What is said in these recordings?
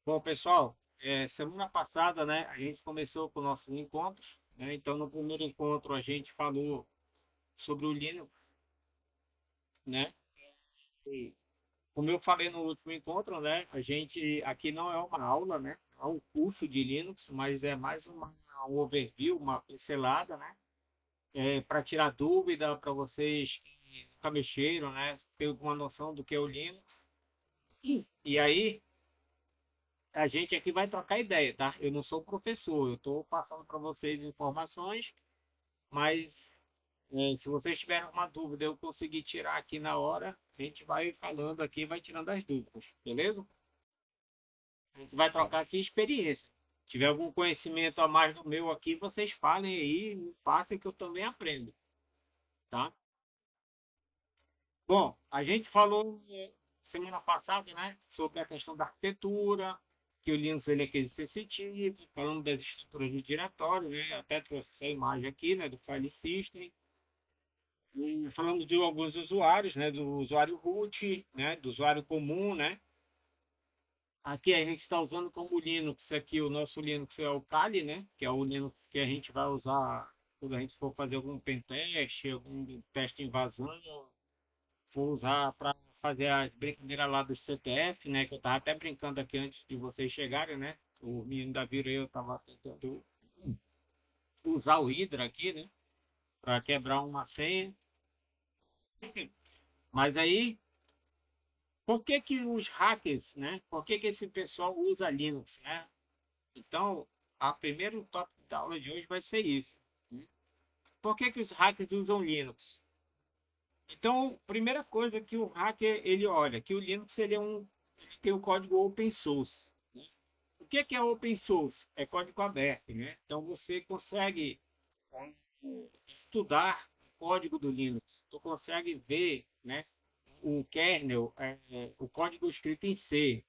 Bom, pessoal, semana passada, né, a gente começou com nossos encontros, né? Então, no primeiro encontro a gente falou sobre o Linux, né? E, como eu falei no último encontro, né, a gente aqui não é uma aula, né? É um curso de Linux, mas é mais um overview, uma pincelada, né? Para tirar dúvida para vocês que nunca mexeram, né? Ter alguma noção do que é o Linux. E aí, a gente aqui vai trocar ideia, tá? Eu não sou professor, eu estou passando para vocês informações, mas se vocês tiverem alguma dúvida, eu conseguir tirar aqui na hora, a gente vai falando aqui, vai tirando as dúvidas, beleza? A gente vai trocar aqui experiência. Se tiver algum conhecimento a mais do meu aqui, vocês falem aí, me passem que eu também aprendo, tá? Bom, a gente falou semana passada, né, sobre a questão da arquitetura, que o Linux ele é aquele sensitivo, falando das estruturas de diretório, né, até trouxe a imagem aqui, né, do file system, e falando de alguns usuários, né, do usuário root, né, do usuário comum, né. Aqui a gente está usando como Linux, aqui o nosso Linux é o Kali, né, que é o Linux que a gente vai usar quando a gente for fazer algum pentest, algum teste de invasão, vou usar para fazer as brincadeiras lá do CTF, né? Que eu tava até brincando aqui antes de vocês chegarem, né? O menino da Vira e eu tava tentando usar o Hydra aqui, né? Para quebrar uma senha. Mas aí, por que que os hackers, né? Por que que esse pessoal usa Linux, né? Então, a primeiro tópico da aula de hoje vai ser isso, né? Por que que os hackers usam Linux? Então, primeira coisa que o hacker ele olha, que o Linux ele tem o código open source. O que é open source? É código aberto, né? Então você consegue estudar o código do Linux, tu consegue ver, né, o kernel, o código escrito em C.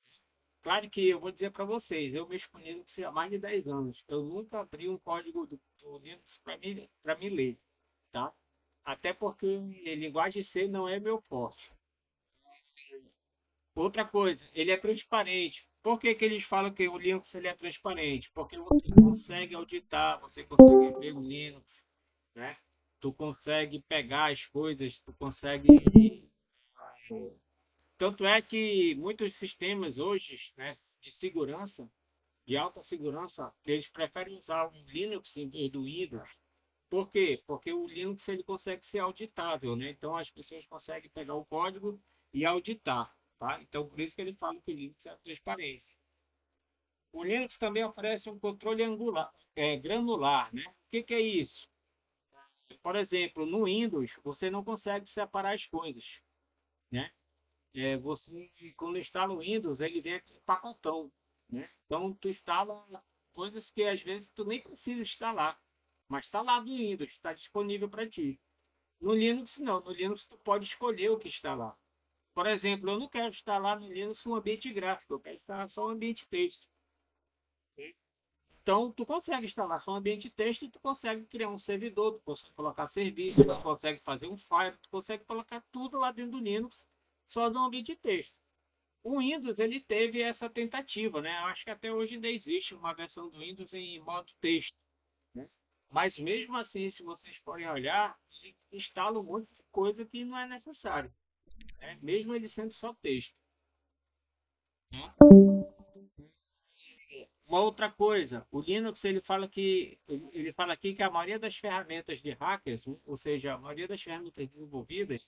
Claro que eu vou dizer para vocês, eu mexo com Linux há mais de 10 anos. Eu nunca abri um código do Linux para me ler, tá? Até porque linguagem C não é meu forte. Outra coisa, ele é transparente. Por que que eles falam que o Linux ele é transparente? Porque você consegue auditar, você consegue ver o Linux, né? Tu consegue pegar as coisas, tu consegue. Tanto é que muitos sistemas hoje, né, de segurança, de alta segurança, eles preferem usar o Linux em vez do Windows. Por quê? Porque o Linux ele consegue ser auditável, né? Então as pessoas conseguem pegar o código e auditar, tá? Então por isso que ele fala que o Linux é transparente. O Linux também oferece um controle granular, né? O que que é isso? Por exemplo, no Windows você não consegue separar as coisas, né? Você quando instala o Windows ele vem aqui pacotão, né? Então tu instala coisas que às vezes tu nem precisa instalar, mas está lá no Windows, está disponível para ti. No Linux, não. No Linux, tu pode escolher o que instalar. Por exemplo, eu não quero instalar no Linux um ambiente gráfico, eu quero instalar só um ambiente texto. Então, tu consegue instalar só um ambiente texto e tu consegue criar um servidor, tu consegue colocar serviço, tu consegue fazer um file, tu consegue colocar tudo lá dentro do Linux, só no ambiente texto. O Windows, ele teve essa tentativa, né? Eu acho que até hoje ainda existe uma versão do Windows em modo texto, né? Mas mesmo assim, se vocês forem olhar, ele instala um monte de coisa que não é necessário, né? Mesmo ele sendo só texto, né? Uma outra coisa, o Linux ele fala aqui que a maioria das ferramentas de hackers, ou seja, a maioria das ferramentas desenvolvidas,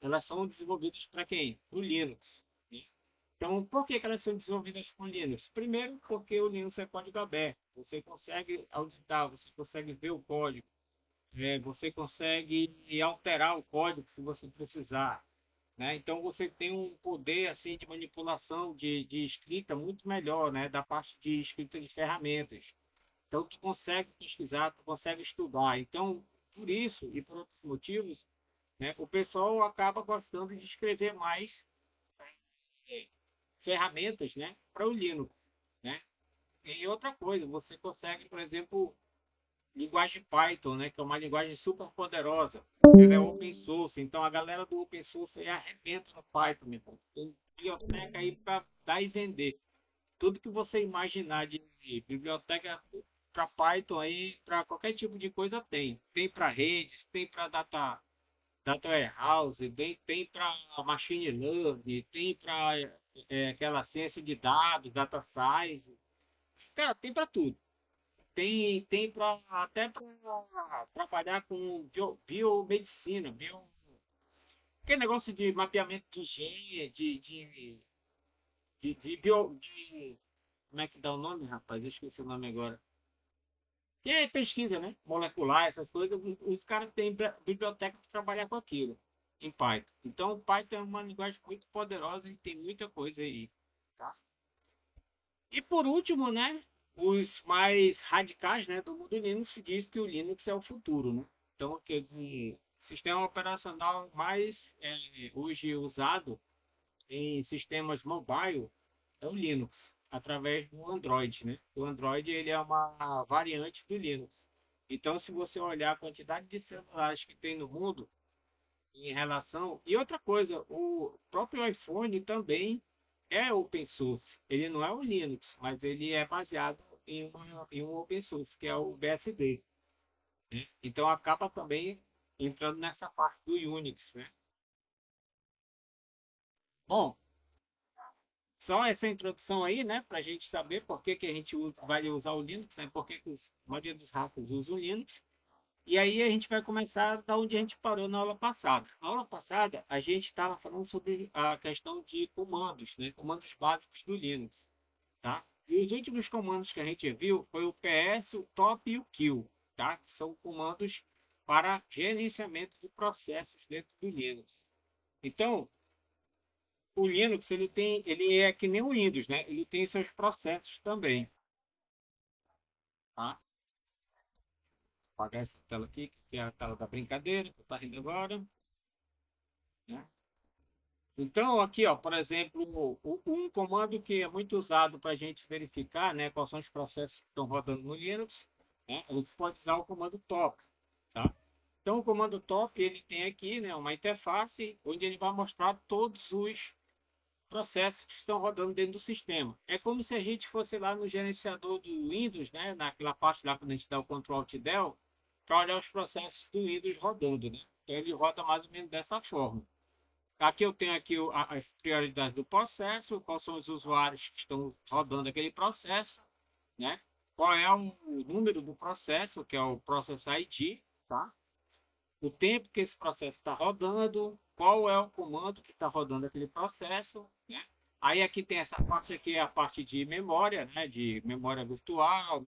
elas são desenvolvidas para quem? Para o Linux, né? Então, por que que elas são desenvolvidas com Linux? Primeiro, porque o Linux é código aberto. Você consegue auditar, você consegue ver o código, você consegue alterar o código se você precisar, né? Então você tem um poder assim de manipulação de escrita muito melhor, né? Da parte de escrita de ferramentas. Então tu consegue pesquisar, tu consegue estudar. Então por isso e por outros motivos, né? O pessoal acaba gostando de escrever mais eh, ferramentas, né? Para o Linux, né? E outra coisa, você consegue, por exemplo, linguagem Python, né, que é uma linguagem super poderosa. Ela é open source, então a galera do open source aí arrebenta no Python, meu irmão. Tem biblioteca aí para dar e vender. tudo que você imaginar de biblioteca para Python aí, para qualquer tipo de coisa tem. Tem para redes, tem para data warehouse, tem para machine learning, tem para aquela ciência de dados, data science. Cara, tem para tudo. Tem para até para trabalhar com biomedicina, aquele negócio de mapeamento de gene, como é que dá o nome, rapaz? Eu esqueci o nome agora. Que é pesquisa, né? Molecular, essas coisas. Os caras têm biblioteca para trabalhar com aquilo em Python. Então, o Python é uma linguagem muito poderosa e tem muita coisa aí. Tá? E por último, né? Os mais radicais, né, do mundo Linux diz que o Linux é o futuro, né? Então, quer dizer, o sistema operacional mais hoje usado em sistemas mobile é o Linux, através do Android, né? O Android ele é uma variante do Linux. Então, se você olhar a quantidade de celulares que tem no mundo em relação. E outra coisa, o próprio iPhone também é open source. Ele não é o Linux, mas ele é baseado em um open source, que é o BSD. Né? Então, acaba também entrando nessa parte do Unix, né? Bom, só essa introdução aí, né, para a gente saber por que, que a gente vai usar o Linux, né, por que, que a maioria dos hackers usa o Linux. E aí a gente vai começar da onde a gente parou na aula passada. Na aula passada, a gente estava falando sobre a questão de comandos, né, comandos básicos do Linux. Tá? E os últimos comandos que a gente viu foi o PS, o top e o kill, tá? Que são comandos para gerenciamento de processos dentro do Linux. Então, o Linux ele é que nem o Windows, né? Ele tem seus processos também, tá? Vou apagar essa tela aqui, que é a tela da brincadeira, que está rindo agora, né? Então, aqui, ó, por exemplo, um comando que é muito usado para a gente verificar, né, quais são os processos que estão rodando no Linux, né? A gente pode usar o comando top, tá? Então, o comando top ele tem aqui, né, uma interface onde ele vai mostrar todos os processos que estão rodando dentro do sistema. É como se a gente fosse lá no gerenciador do Windows, né, naquela parte lá quando a gente dá o Ctrl Alt Del, para olhar os processos do Windows rodando, né? Então ele roda mais ou menos dessa forma. Aqui eu tenho aqui as prioridades do processo, quais são os usuários que estão rodando aquele processo, né? Qual é o número do processo, que é o Process ID, tá? O tempo que esse processo está rodando, qual é o comando que está rodando aquele processo, né? Aí aqui tem essa parte aqui, é a parte de memória, né? De memória virtual,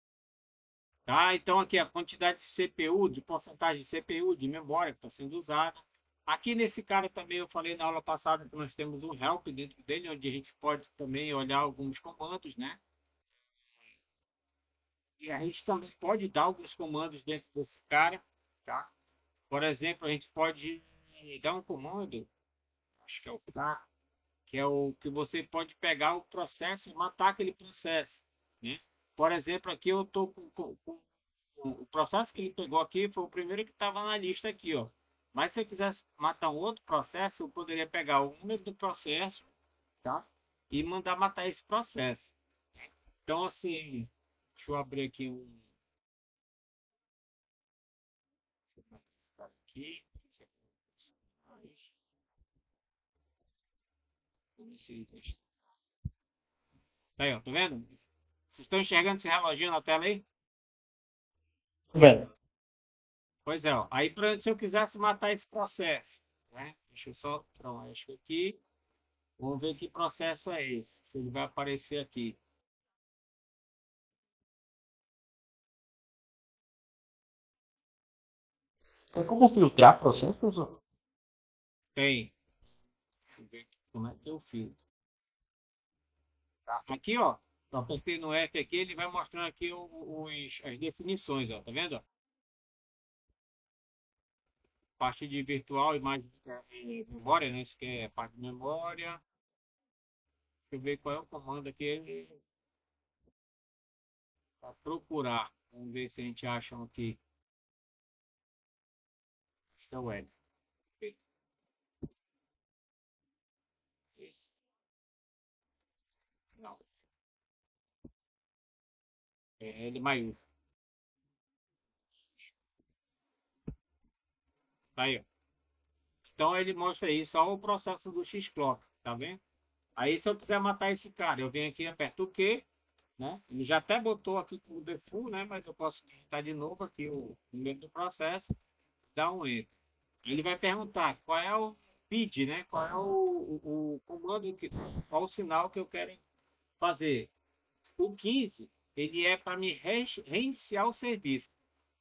tá? Então aqui a quantidade de CPU, de porcentagem de CPU, de memória que está sendo usada. Aqui nesse cara também eu falei na aula passada que nós temos um help dentro dele, onde a gente pode também olhar alguns comandos, né? E a gente também pode dar alguns comandos dentro desse cara, tá? Por exemplo, a gente pode dar um comando, acho que é o K, que é o que você pode pegar o processo e matar aquele processo, né? Por exemplo, aqui eu estou com o processo que ele pegou aqui foi o primeiro que estava na lista aqui, ó. Mas se eu quisesse matar um outro processo, eu poderia pegar o número do processo, tá? E mandar matar esse processo. Então, assim, deixa eu abrir aqui um. Aqui. Tá aí, ó, tá vendo? Vocês estão enxergando esse reloginho na tela aí? Tô vendo. Pois é, ó. Aí se eu quisesse matar esse processo, né? Deixa eu só. Pronto, acho que aqui. Vamos ver que processo é esse. Se ele vai aparecer aqui. Tem como filtrar processos? Tem. Deixa eu ver aqui como é que eu filtro. Tá? Aqui, ó. Eu apertei no F aqui, ele vai mostrando aqui as definições, ó. Tá vendo? Ó? Parte de virtual, imagem, memória, né? Isso que é parte de memória. Deixa eu ver qual é o comando aqui para procurar. Vamos ver se a gente acha um aqui. Acho que é o L. Não. É L maiúsculo. Tá aí, ó. Então ele mostra aí só o processo do X-Clock, tá vendo? Aí se eu quiser matar esse cara, eu venho aqui, aperto o Q, né? Ele já até botou aqui com o default, né? Mas eu posso digitar de novo aqui o número do processo, dar um Enter. Ele vai perguntar qual é o PID, né? Qual é o comando, qual o sinal que eu quero fazer. O 15, ele é para me reiniciar o serviço.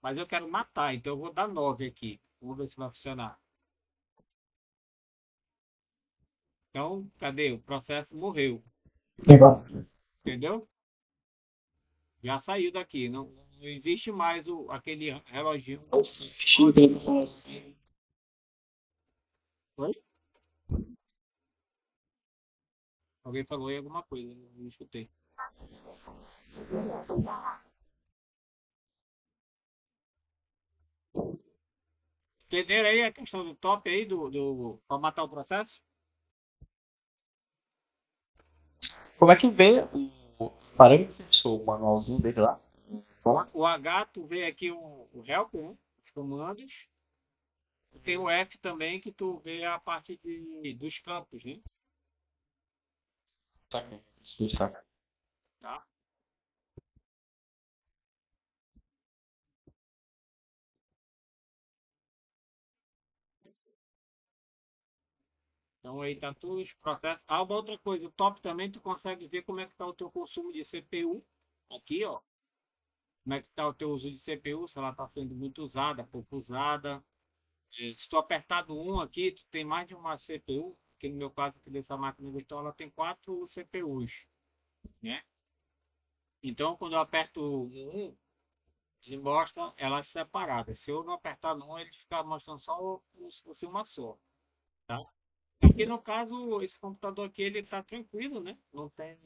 Mas eu quero matar, então eu vou dar 9 aqui. Vamos ver se vai funcionar. Então, cadê? O processo morreu. Legal. Entendeu? Já saiu daqui. Não existe mais aquele reloginho. Oi? Alguém falou aí alguma coisa, não escutei. Entenderam aí a questão do top aí, para matar o processo? Como é que vê o parâmetro, o manualzinho dele lá? O H, tu vê aqui o help, né? Os comandos. Tem o F também, que tu vê a parte dos campos, né? Tá aqui. Está. Tá? Então aí tá tudo os processos. Ah, uma outra coisa, o top também tu consegue ver como é que tá o teu consumo de CPU. Aqui, ó. Como é que tá o teu uso de CPU, se ela está sendo muito usada, pouco usada. Se tu apertar do 1 aqui, tu tem mais de uma CPU, que no meu caso aqui dessa máquina virtual, ela tem 4 CPUs, né? Então, quando eu aperto no 1, ele mostra elas separadas. Se eu não apertar no 1, ele fica mostrando só como se fosse uma só, tá? Aqui no caso, esse computador aqui, ele tá tranquilo, né? Não tem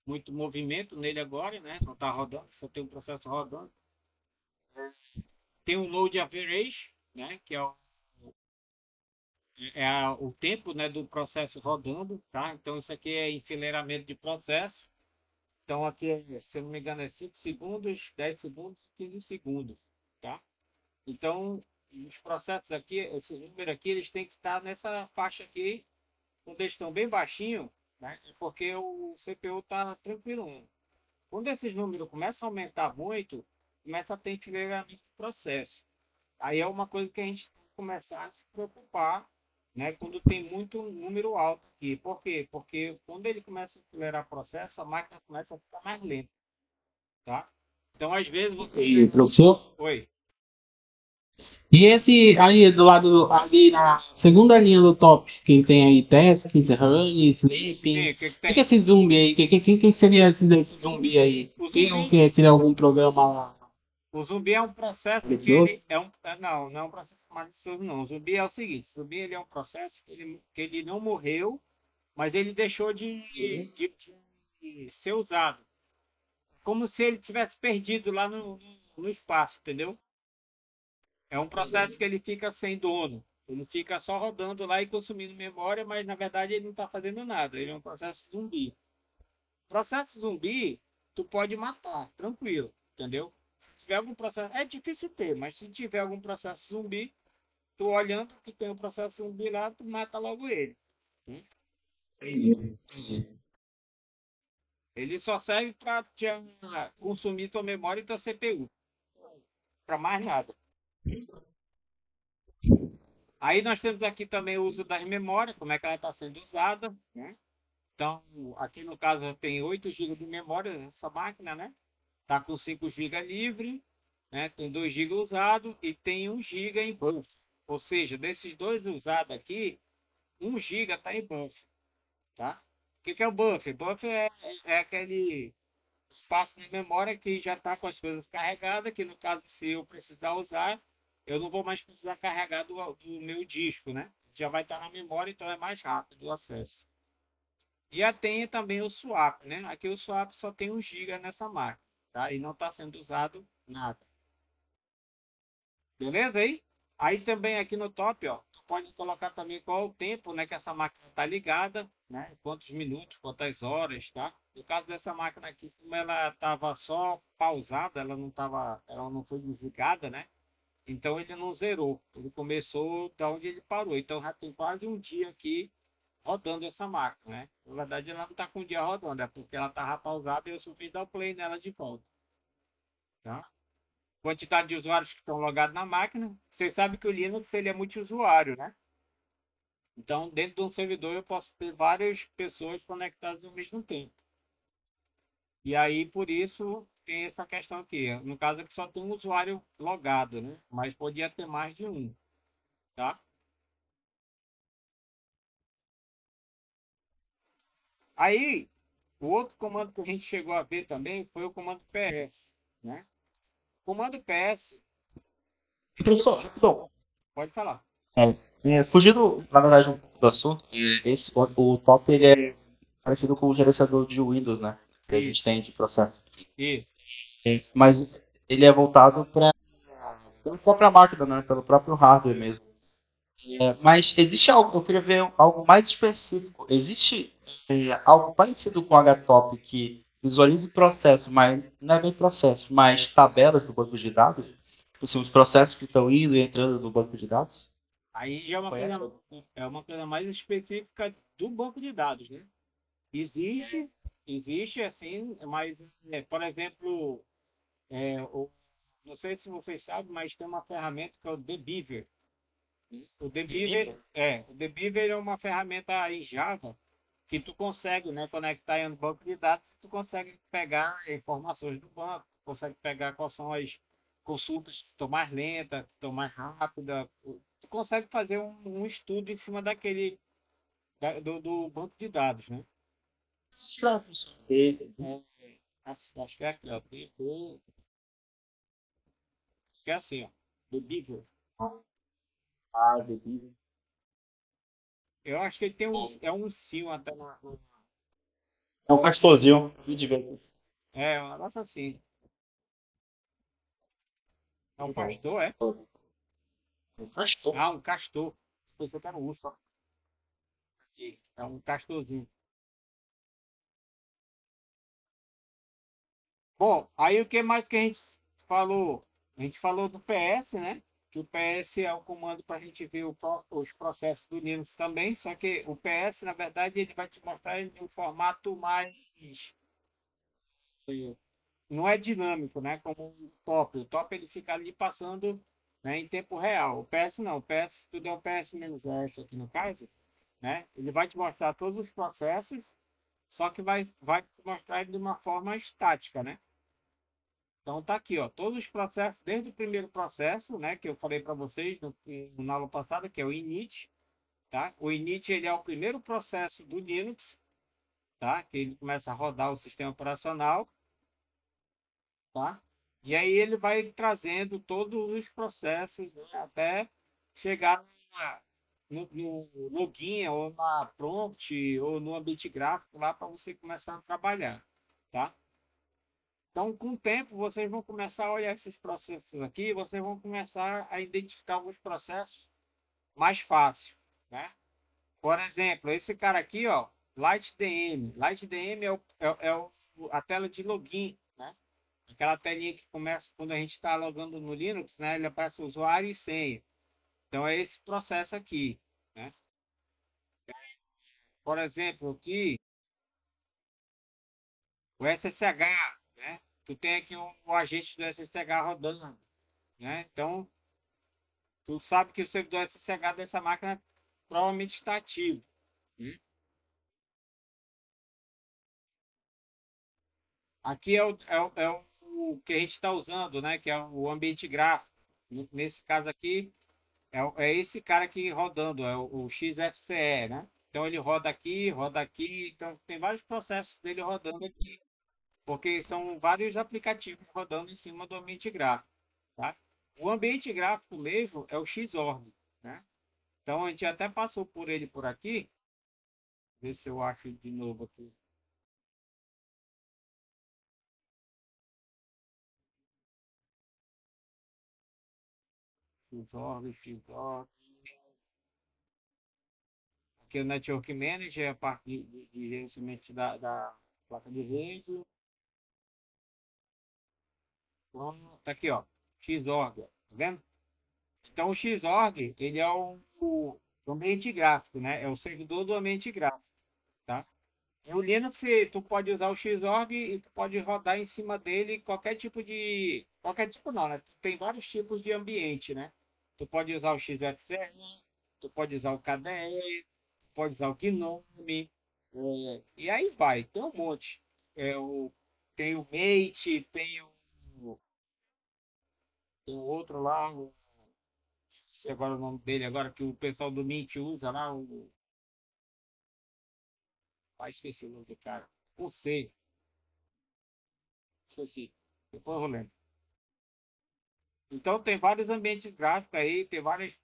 muito movimento nele agora, né? Não tá rodando, só tem um processo rodando. Tem o load average, né? Que o tempo, né, do processo rodando, tá? Então isso aqui é enfileiramento de processo. Então aqui, se eu não me engano, é 5 segundos, 10 segundos, 15 segundos, tá? Então os processos aqui, esses números aqui, eles têm que estar nessa faixa aqui, quando eles estão bem baixinho, né? Porque o CPU está tranquilo. Quando esses números começam a aumentar muito, começa a ter enfileiramento de processo. Aí é uma coisa que a gente tem que começar a se preocupar, né, quando tem muito número alto aqui. Por quê? Porque quando ele começa a acelerar o processo, a máquina começa a ficar mais lenta, tá? Então, às vezes E, você... professor? Oi. E esse aí do lado, ali na segunda linha do top, que tem aí Tasks, Run, Sim, Sleeping. o que que O que é tem? esse zumbi aí? Que seria esse zumbi aí? O O zumbi, que seria algum programa o zumbi é um processo que malicioso? ele é um... não é um processo malicioso, não. O zumbi é o seguinte, o zumbi ele é um processo que ele não morreu, mas ele deixou de ser usado. Como se ele tivesse perdido lá no espaço, entendeu? É um processo que ele fica sem dono. Ele fica só rodando lá e consumindo memória, mas na verdade ele não está fazendo nada. Ele é um processo zumbi. Processo zumbi, tu pode matar, tranquilo, entendeu? Se tiver algum processo, é difícil ter, mas se tiver algum processo zumbi, tu olhando que tem um processo zumbi lá, tu mata logo ele. Né? Entendi. Ele só serve para consumir tua memória e tua CPU, para mais nada. Aí nós temos aqui também o uso das memórias, como é que ela está sendo usada, né? Então, aqui no caso tem 8 GB de memória nessa máquina, né? Tá com 5 GB livre, né? Tem 2 GB usado e tem 1 GB em buffer. Ou seja, desses dois usados aqui, 1 GB está em buffer, tá? O que é o buffer? Buffer é aquele espaço de memória que já está com as coisas carregadas, que no caso, se eu precisar usar, eu não vou mais precisar carregar do meu disco, né? Já vai estar na memória, então é mais rápido o acesso. E tem também o swap, né? Aqui o swap só tem 1 GB nessa máquina, tá? E não está sendo usado nada. Beleza aí? Aí também aqui no top, ó, tu pode colocar também qual é o tempo, né, que essa máquina está ligada, né? Quantos minutos, quantas horas, tá? No caso dessa máquina aqui, como ela estava só pausada, ela não foi desligada, né? Então ele não zerou. Ele começou da onde ele parou. Então já tem quase um dia aqui rodando essa máquina, né? Na verdade, ela não está com o dia rodando, é porque ela estava pausada e eu só fiz dar o play nela de volta, tá? Quantidade de usuários que estão logados na máquina. Você sabe que o Linux ele é multiusuário, né? Então, dentro de um servidor, eu posso ter várias pessoas conectadas ao mesmo tempo. E aí, por isso, tem essa questão aqui. No caso, aqui só tem um usuário logado, né? Mas podia ter mais de um, tá? Aí, o outro comando que a gente chegou a ver também foi o comando PS, né? O comando PS, Professor, rapidão. pode falar. Fugindo, na verdade, um pouco do assunto, o top ele é parecido com o gerenciador de Windows, né? Que a Isso, gente tem de processo. isso. Mas ele é voltado para pela própria máquina, né? Pelo próprio hardware mesmo. Mas existe algo, eu queria ver algo mais específico. Existe algo parecido com o HTOP que visualize processo, mas não é bem processo, mas tabelas do banco de dados? Tipo assim, os processos que estão indo e entrando no banco de dados? Aí já Conhece? é uma coisa mais específica do banco de dados, né? Existe, existe assim, mas, por exemplo, não sei se vocês sabem, mas tem uma ferramenta que é o Debeaver. O Debeaver é uma ferramenta em Java que tu consegue, né, conectar em um banco de dados, tu consegue pegar informações do banco, consegue pegar quais são as consultas que estão mais lentas, que estão mais rápidas, tu consegue fazer um estudo em cima do banco de dados, né? Claro, professor. É, acho que é aqui, ó, acho que é assim, ó, do Beaver. Ah, devido. Eu acho que ele tem um fio até É um castorzinho. De ver. um negócio assim. É um pastor, é? Um castor. Ah, um castor. Pensei que era um urso, ó. Aqui, é um castorzinho. Bom, aí o que mais que a gente falou? A gente falou do PS, né? Que o PS é o comando para a gente ver os processos do Linux também, só que o PS, na verdade, ele vai te mostrar em um formato mais. Não é dinâmico, né? Como o top. O top ele fica ali passando, né, em tempo real. O PS não. O PS, tudo é o PS-S aqui no caso, né? Ele vai te mostrar todos os processos, só que vai te mostrar ele de uma forma estática, né? Então tá aqui, ó, todos os processos, desde o primeiro processo, né, que eu falei para vocês na aula passada, que é o init, tá? O init ele é o primeiro processo do Linux, tá? Que ele começa a rodar o sistema operacional, tá? E aí ele vai trazendo todos os processos, né, até chegar no login ou na prompt ou no ambiente gráfico lá para você começar a trabalhar, tá? Então, com o tempo, vocês vão começar a olhar esses processos aqui, vocês vão começar a identificar alguns processos mais fácil, né? Por exemplo, esse cara aqui, ó, LightDM. LightDM a tela de login, né? Aquela telinha que começa quando a gente está logando no Linux, né? Ele aparece usuário e senha. Então, é esse processo aqui, né? Por exemplo, aqui, o SSH, né? Tu tem aqui o agente do SSH rodando, né? Então, tu sabe que o servidor SSH dessa máquina provavelmente está ativo, né? Aqui é o que a gente está usando, né? Que é o ambiente gráfico. Nesse caso aqui, é esse cara aqui rodando, é o XFCE, né? Então ele roda aqui, então tem vários processos dele rodando aqui, porque são vários aplicativos rodando em cima do ambiente gráfico, tá? O ambiente gráfico mesmo é o Xorg, né? Então a gente até passou por ele por aqui, ver se eu acho de novo aqui. Xorg. aqui é o Network Manager, a parte de gerenciamento da placa de rede. Então, tá aqui, ó, Xorg, tá vendo? Então, o Xorg, ele é o ambiente gráfico, né? É o servidor do ambiente gráfico, tá? E o Linux, tu pode usar o Xorg e tu pode rodar em cima dele qualquer tipo de... Qualquer tipo não, né? Tem vários tipos de ambiente, né? Tu pode usar o XFCE, tu pode usar o KDE, tu pode usar o Gnome, e aí vai, tem um monte. Tem o Mate, tem o outro lá, sei agora o nome dele, agora que o pessoal do Mint usa lá, esqueci o nome do cara. O C, esqueci. Depois eu lembro. Então tem vários ambientes gráficos aí, tem várias.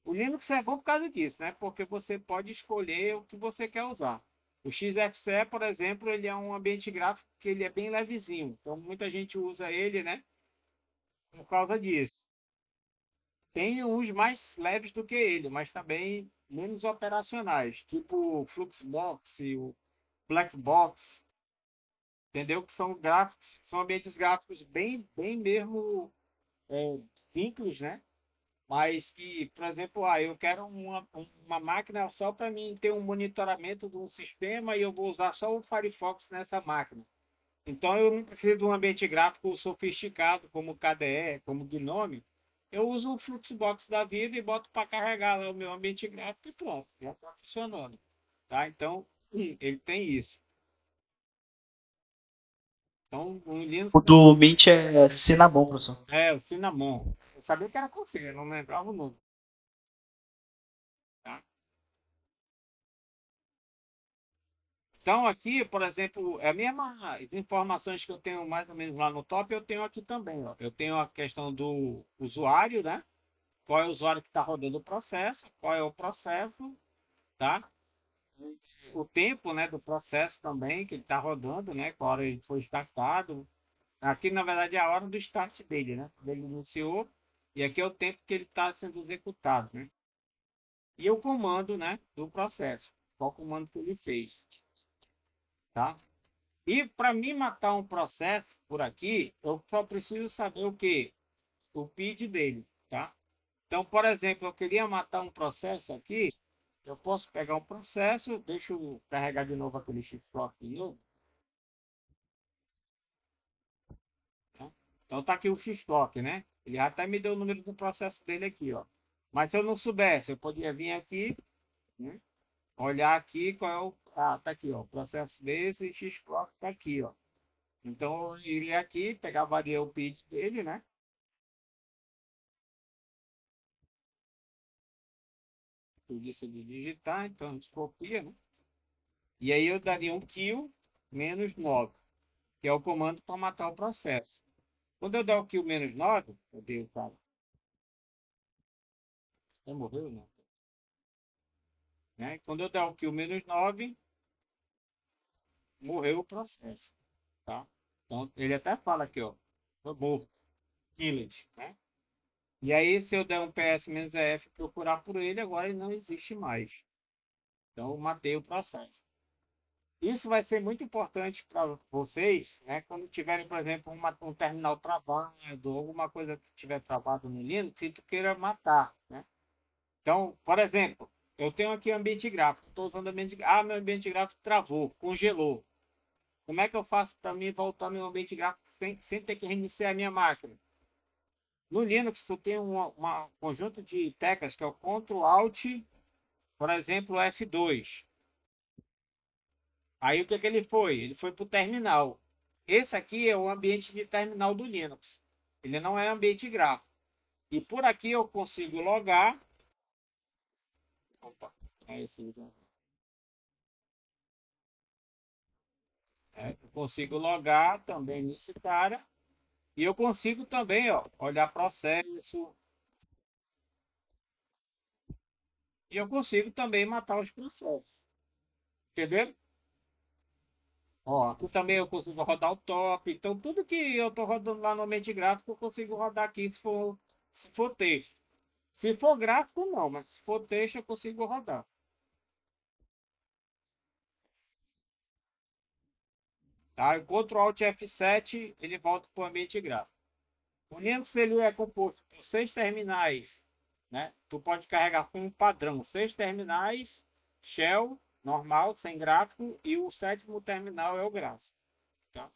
O Linux é bom por causa disso, né? Porque você pode escolher o que você quer usar. O XFCE, por exemplo, ele é um ambiente gráfico que ele é bem levezinho. Então muita gente usa ele, né? Por causa disso. Tem uns mais leves do que ele, mas também menos operacionais, tipo o Fluxbox e o Blackbox, entendeu? Que são gráficos, são ambientes gráficos bem mesmo simples, né? Mas que, por exemplo, eu quero uma máquina só para mim ter um monitoramento de um sistema e eu vou usar só o Firefox nessa máquina. Então eu não preciso de um ambiente gráfico sofisticado como KDE, como Gnome. Eu uso o Fluxbox da vida e boto para carregar lá o meu ambiente gráfico e pronto, já está funcionando. Tá? Então, ele tem isso. Então, o Linux O do Mint é Cinnamon, professor. é o Cinnamon. Eu sabia que era com C, eu não lembrava o nome. Tá? Então, aqui, por exemplo, é a mesma as informações que eu tenho mais ou menos lá no top, eu tenho aqui também. Ó. Eu tenho a questão do usuário, né? Qual é o usuário que está rodando o processo, qual é o processo, tá? O tempo, né, do processo também, que ele está rodando, né? Qual hora ele foi startado. Aqui, na verdade, é a hora do start dele, né? Quando ele iniciou, e aqui é o tempo que ele está sendo executado, né? E o comando, né, do processo. Qual comando que ele fez, tá? E para mim matar um processo por aqui, eu só preciso saber o que? O PID dele, tá? Então, por exemplo, eu queria matar um processo aqui, eu posso pegar um processo, deixa eu carregar de novo aquele shift-lock de novo, tá? Então tá aqui o shift-lock, né? Ele já até me deu o número do processo dele aqui, ó. Mas se eu não soubesse, eu podia vir aqui, né? Olhar aqui qual é o... Ah, tá aqui, ó. O processo desse e shift-lock tá aqui, ó. Então, eu iria aqui, pegaria o PID dele, né? Preguiça de digitar, então a gente copia, né? E aí eu daria um kill menos 9, que é o comando para matar o processo. Quando eu der o kill menos 9, eu dei o cara. Já morreu, não? Né? Quando eu der o kill menos 9, morreu o processo. Tá? Então ele até fala aqui, ó. Foi morto. Killed, né? E aí, se eu der um PS-EF procurar por ele, agora ele não existe mais. Então eu matei o processo. Isso vai ser muito importante para vocês, né? Quando tiverem, por exemplo, um terminal travado, alguma coisa que tiver travado no Linux, e tu queira matar, né? Então, por exemplo, eu tenho aqui ambiente gráfico, estou usando ambiente gráfico, meu ambiente gráfico travou, congelou. Como é que eu faço para mim voltar meu ambiente gráfico sem ter que reiniciar a minha máquina? No Linux, tu tem um conjunto de teclas que é o Ctrl Alt, por exemplo, F2. Aí o que que ele foi? Ele foi para o terminal. Esse aqui é o ambiente de terminal do Linux. Ele não é ambiente gráfico. E por aqui eu consigo logar. Opa, é esse, eu consigo logar também nesse cara. E eu consigo também, ó, olhar processo. E eu consigo também matar os processos. Entendeu? Ó, aqui também eu consigo rodar o top. Então tudo que eu estou rodando lá no ambiente gráfico, eu consigo rodar aqui se for texto. Se for gráfico, não, mas se for texto, eu consigo rodar. Tá? E Ctrl Alt F7 ele volta para o ambiente gráfico. O Linux ele é composto por 6 terminais, né? Tu pode carregar como padrão 6 terminais, shell normal sem gráfico e o sétimo terminal é o gráfico. Tá?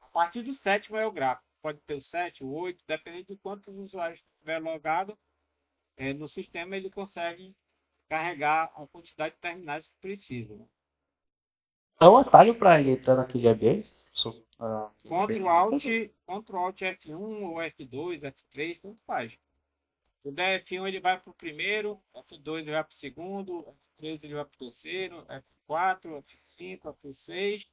A partir do sétimo é o gráfico. Pode ter o 7, o 8, dependendo de quantos usuários tiver logado no sistema, ele consegue carregar a quantidade de terminais que precisa. Né? É um atalho para ele entrar naquele ambiente. Ctrl Alt F1 ou F2, F3, tanto faz. O da F1 ele vai para o primeiro, F2 ele vai para o segundo, F3 ele vai para o terceiro, F4, F5, F6.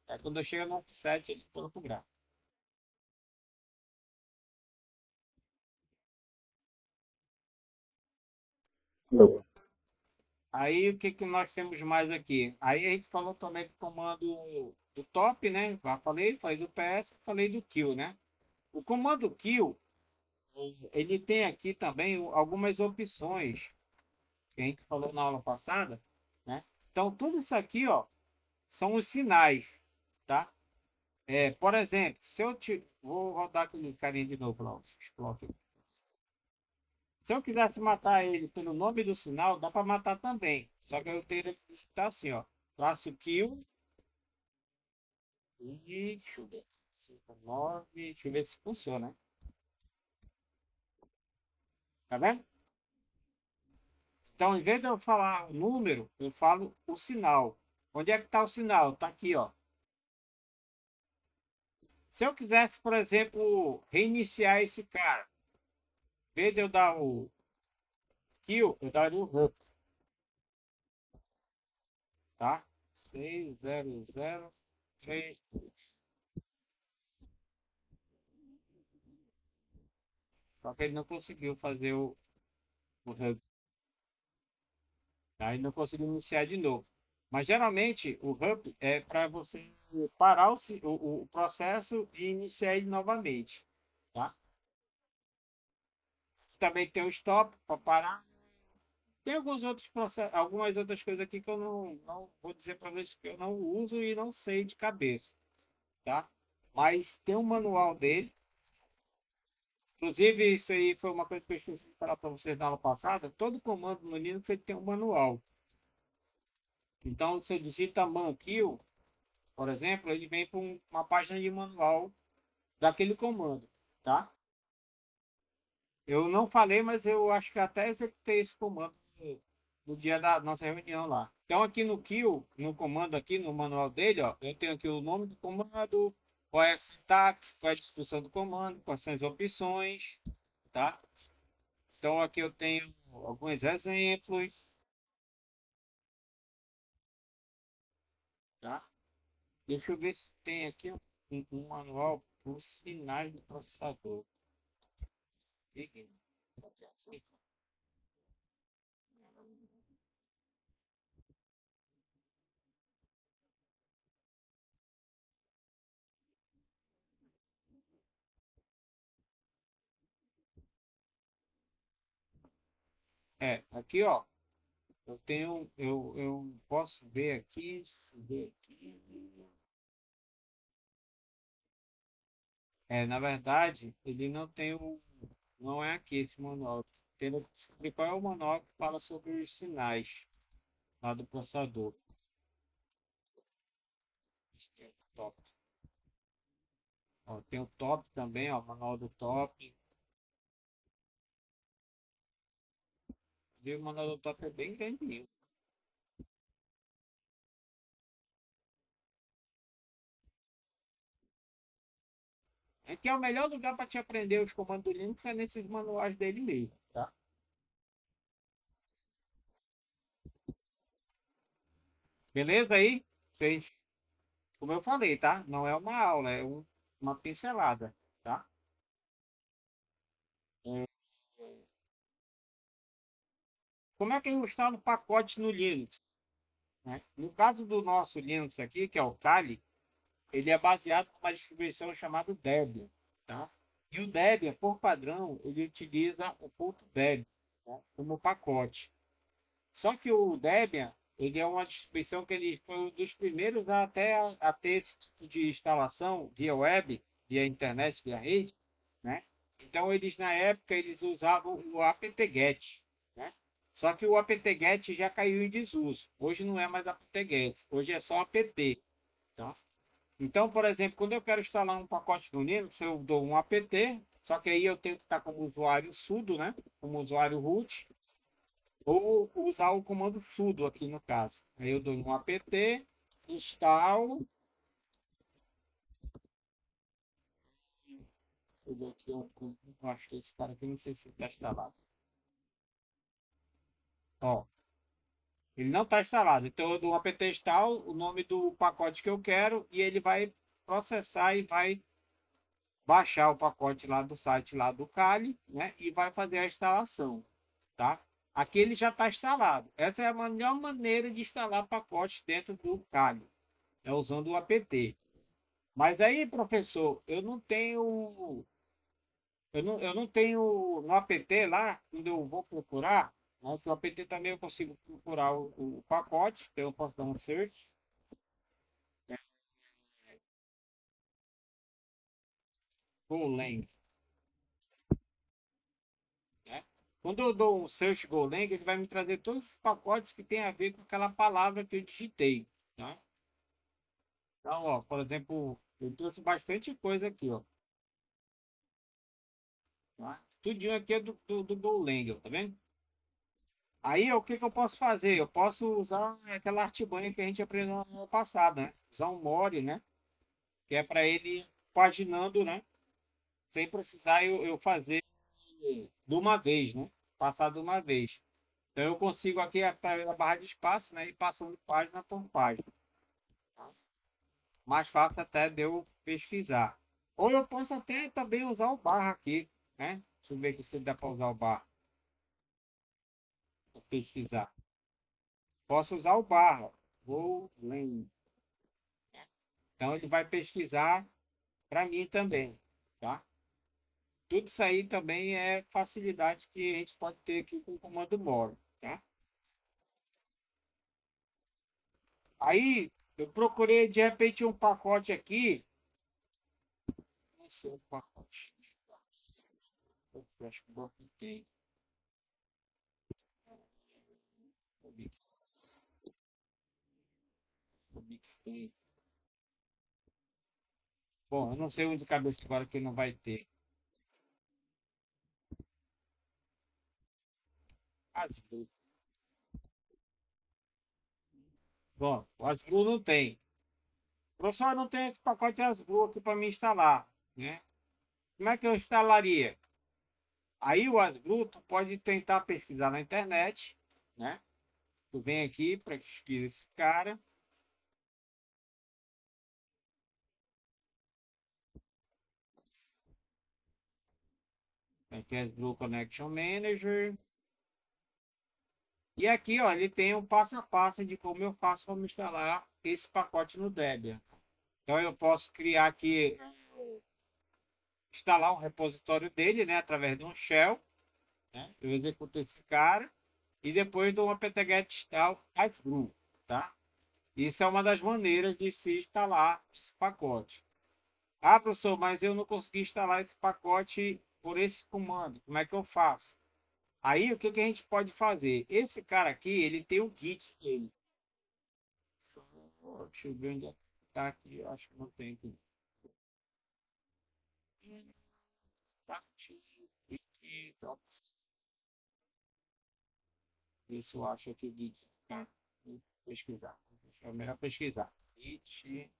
Aí quando chega no F7 ele pula para o gráfico. Aí o que, que nós temos mais aqui? Aí a gente falou também do comando do top, né? Já falei do PS, falei do kill, né? O comando kill, ele tem aqui também algumas opções que a gente falou na aula passada, né? Então tudo isso aqui, ó, são os sinais, tá? Por exemplo, se eu te... Vou rodar aquele carinha de novo lá, se eu quisesse matar ele pelo nome do sinal, dá para matar também. Só que eu teria que digitar assim, ó. Traço kill. E deixa eu ver. 5, 9. Deixa eu ver se funciona. Tá vendo? Então, em vez de eu falar o número, eu falo o sinal. Onde é que está o sinal? Está aqui, ó. Se eu quisesse, por exemplo, reiniciar esse cara, em vez de eu dar o kill, eu daria o hub, tá? 6003. Só que ele não conseguiu fazer o hub. Tá? Ele não conseguiu iniciar de novo. Mas geralmente o hub é para você parar o processo e iniciar ele novamente. Tá? Também tem o stop para parar. Tem alguns outros processos, algumas outras coisas aqui que eu não vou dizer para vocês que eu não uso e não sei de cabeça. Tá? Mas tem um manual dele. Inclusive, isso aí foi uma coisa que eu esqueci de falar para vocês na aula passada. Todo comando no Linux ele tem um manual. Então, você digita man kill, por exemplo, ele vem para uma página de manual daquele comando, tá? Eu não falei, mas eu acho que até executei esse comando no dia da nossa reunião lá. Então aqui no kill, no comando aqui, no manual dele, ó, eu tenho aqui o nome do comando, qual é a sintaxe, qual é a descrição do comando, quais são as opções, tá? Então aqui eu tenho alguns exemplos, tá? Deixa eu ver se tem aqui um manual por sinais do processador. Aqui ó, eu posso ver aqui, na verdade, ele não tem não é aqui esse manual. Tendo que descobrir qual é o manual que fala sobre os sinais lá do processador. Tem o top. Ó, tem o top também, ó, manual do top. E o manual do top é bem grandinho. É que é o melhor lugar para te aprender os comandos do Linux é nesses manuais dele mesmo, tá? Beleza aí? Fez, como eu falei, tá? Não é uma aula, é uma pincelada, tá? É, Como é que eu instalo pacotes no Linux? Né? No caso do nosso Linux aqui, que é o Kali, ele é baseado numa distribuição chamada Debian, tá? E o Debian, por padrão, ele utiliza o .deb, né, como pacote. Só que o Debian, ele é uma distribuição que ele foi um dos primeiros a ter esse tipo de instalação via web, via internet, via rede, né? Então eles na época eles usavam o apt-get, né? Só que o apt-get já caiu em desuso. Hoje não é mais apt-get, hoje é só apt, tá? Então, por exemplo, quando eu quero instalar um pacote do Linux, eu dou um apt, só que aí eu tenho que estar como usuário sudo, né? Como usuário root, ou usar o comando sudo aqui no caso. Aí eu dou um apt, instalo. Eu dou aqui acho que esse cara aqui não sei se está instalado. Ó, ele não está instalado. Então eu dou um apt install, o nome do pacote que eu quero, e ele vai processar e vai baixar o pacote lá do site lá do Kali, né? E vai fazer a instalação, tá? Aqui ele já está instalado. Essa é a melhor maneira de instalar pacotes dentro do Kali, é usando o apt. Mas aí, professor, eu não tenho no apt lá, quando eu vou procurar, né, que o apt também eu consigo procurar o pacote, então eu posso dar um search, né, Golang, né? Quando eu dou um search Golang, ele vai me trazer todos os pacotes que tem a ver com aquela palavra que eu digitei, né? Então, ó, por exemplo, eu trouxe bastante coisa aqui, ó, tá? Tudinho aqui é do Golang, ó, tá vendo? Aí, o que que eu posso fazer? Eu posso usar aquela artimanha que a gente aprendeu no ano passado, né? Usar um More, né? Que é para ele paginando, né? Sem precisar eu fazer de uma vez, né? Passar de uma vez. Então eu consigo aqui através da barra de espaço, né? Ir passando página por página. Mais fácil até de eu pesquisar. Ou eu posso até também usar o barra aqui, né? Deixa eu ver aqui se dá para usar o barra para pesquisar. Posso usar o barra. Vou lendo. Então ele vai pesquisar para mim também, tá? Tudo isso aí também é facilidade que a gente pode ter aqui com o comando more, tá? Aí eu procurei de repente um pacote aqui, não sei o pacote, eu acho que eu tem, tem. Bom, eu não sei onde cabeça agora que não vai ter. Asblu. Bom, o Asblu não tem. Professor, não tem esse pacote Asblu aqui para me instalar, né? Como é que eu instalaria? Aí o Asblu tu pode tentar pesquisar na internet, né? Tu vem aqui para pesquisar esse cara. Aqui é Asblu Connection Manager. E aqui, ó, ele tem um passo a passo de como eu faço para instalar esse pacote no Debian. Então eu posso criar aqui, instalar um repositório dele, né, através de um shell, né? Eu executo esse cara e depois dou uma apt-get install asblu, tá? Isso é uma das maneiras de se instalar esse pacote. Ah, professor, mas eu não consegui instalar esse pacote por esse comando. Como é que eu faço? Aí o que que a gente pode fazer? Esse cara aqui, ele tem o Git dele. Deixa eu ver onde é que tá aqui. Eu acho que não tem aqui. Tá aqui. Então, ver se eu acho aqui o Git. Tá? Vou pesquisar. É melhor pesquisar. Git.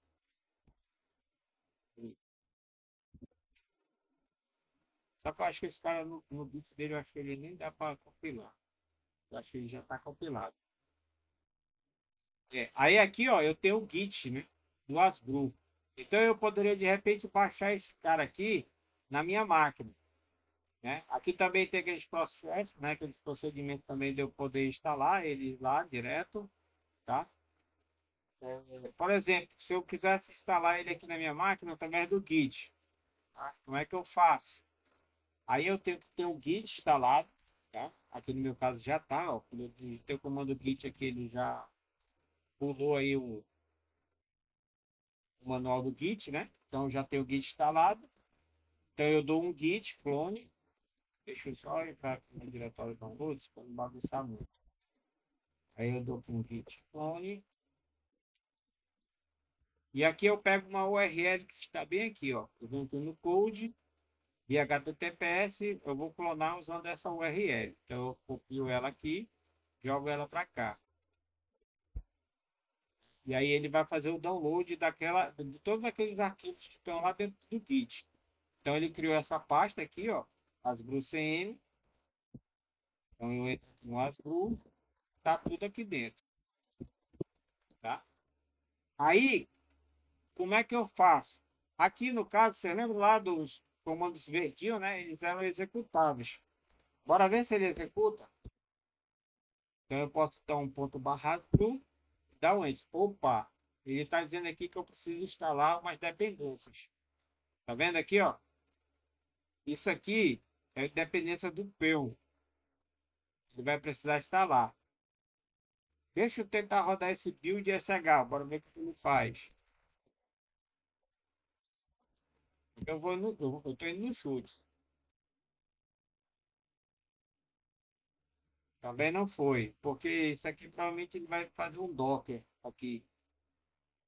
Só que eu acho que esse cara no Git dele, eu acho que ele nem dá para compilar. Eu acho que ele já está compilado. É, aí aqui, ó, eu tenho o Git, né? Do Asblu. Então eu poderia de repente baixar esse cara aqui na minha máquina, né? Aqui também tem aqueles processos, né? Aqueles procedimentos também de eu poder instalar ele lá direto, tá? Por exemplo, se eu quisesse instalar ele aqui na minha máquina através do Git, tá? Como é que eu faço? Aí eu tenho que ter o Git instalado, tá? Aqui no meu caso já tá, ó. Quando eu digitei o comando Git aqui, ele já pulou aí o manual do Git, né? Então já tem o Git instalado. Então eu dou um Git clone. Deixa eu só entrar aqui no diretório downloads para não bagunçar muito. Aí eu dou um Git clone. E aqui eu pego uma URL que está bem aqui, ó. Eu venho aqui no code de HTTPS, eu vou clonar usando essa URL. Então eu copio ela aqui, jogo ela para cá. E aí ele vai fazer o download de todos aqueles arquivos que estão lá dentro do Git. Então ele criou essa pasta aqui, ó, Asbru CM. Então eu entro no Asbru, tá tudo aqui dentro, tá? Aí, como é que eu faço? Aqui no caso, você lembra lá dos comandos verdinhos, né? Eles eram executáveis. Bora ver se ele executa. Então eu posso dar um ponto barra Asbru, dar um enter. Opa, ele está dizendo aqui que eu preciso instalar umas dependências. Tá vendo aqui, ó? Isso aqui é dependência do Perl. Ele vai precisar instalar. Deixa eu tentar rodar esse build SH. Bora ver o que ele faz. Eu tô indo no chute. Também não foi. Porque isso aqui provavelmente ele vai fazer um Docker aqui.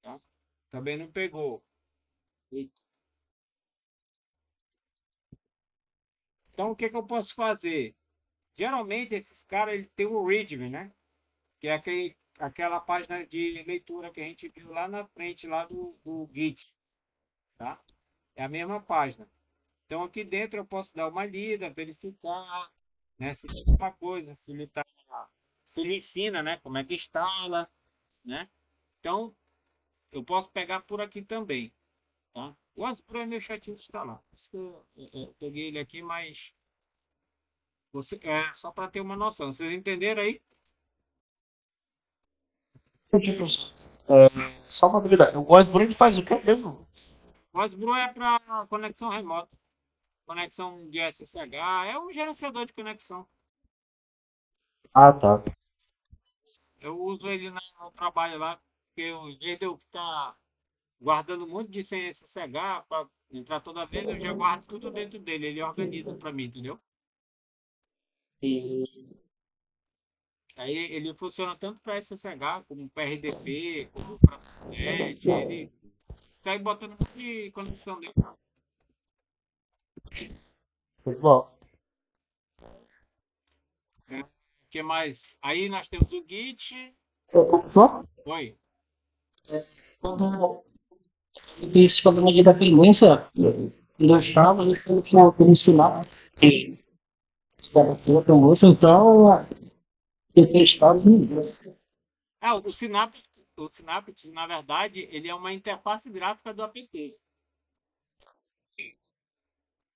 Tá? Também não pegou. E- Então o que que eu posso fazer? Geralmente esses caras eles têm o README, né? Que é aquela página de leitura que a gente viu lá na frente lá do Git. Tá? É a mesma página. Então aqui dentro eu posso dar uma lida, verificar, né, se tem alguma coisa, se ele ensina, né, como é que instala, né? Então eu posso pegar por aqui também, tá? O Aspro é meio chatinho de instalar. Por isso que eu peguei ele aqui, mas só para ter uma noção. Vocês entenderam aí? Tipo, é, só uma dúvida. O Osborne faz o que mesmo? O Aspro é para conexão remota, conexão de SSH, é um gerenciador de conexão. Ah, tá. Eu uso ele no trabalho lá, porque o jeito de eu ficar guardando um monte de senha SSH para entrar toda vez, eu já guardo tudo dentro dele. Ele organiza para mim, entendeu? E Aí ele funciona tanto para SSH, como para RDP, como para .NET. Ele sai botando um monte de conexão dele. muito bom. Né? O que mais? Aí nós temos o Git. Só Oi. Quando esse programa de dependência, eu estava no final, que estava com você, então, eu testava no inglês. O Synapse, na verdade, ele é uma interface gráfica do apt,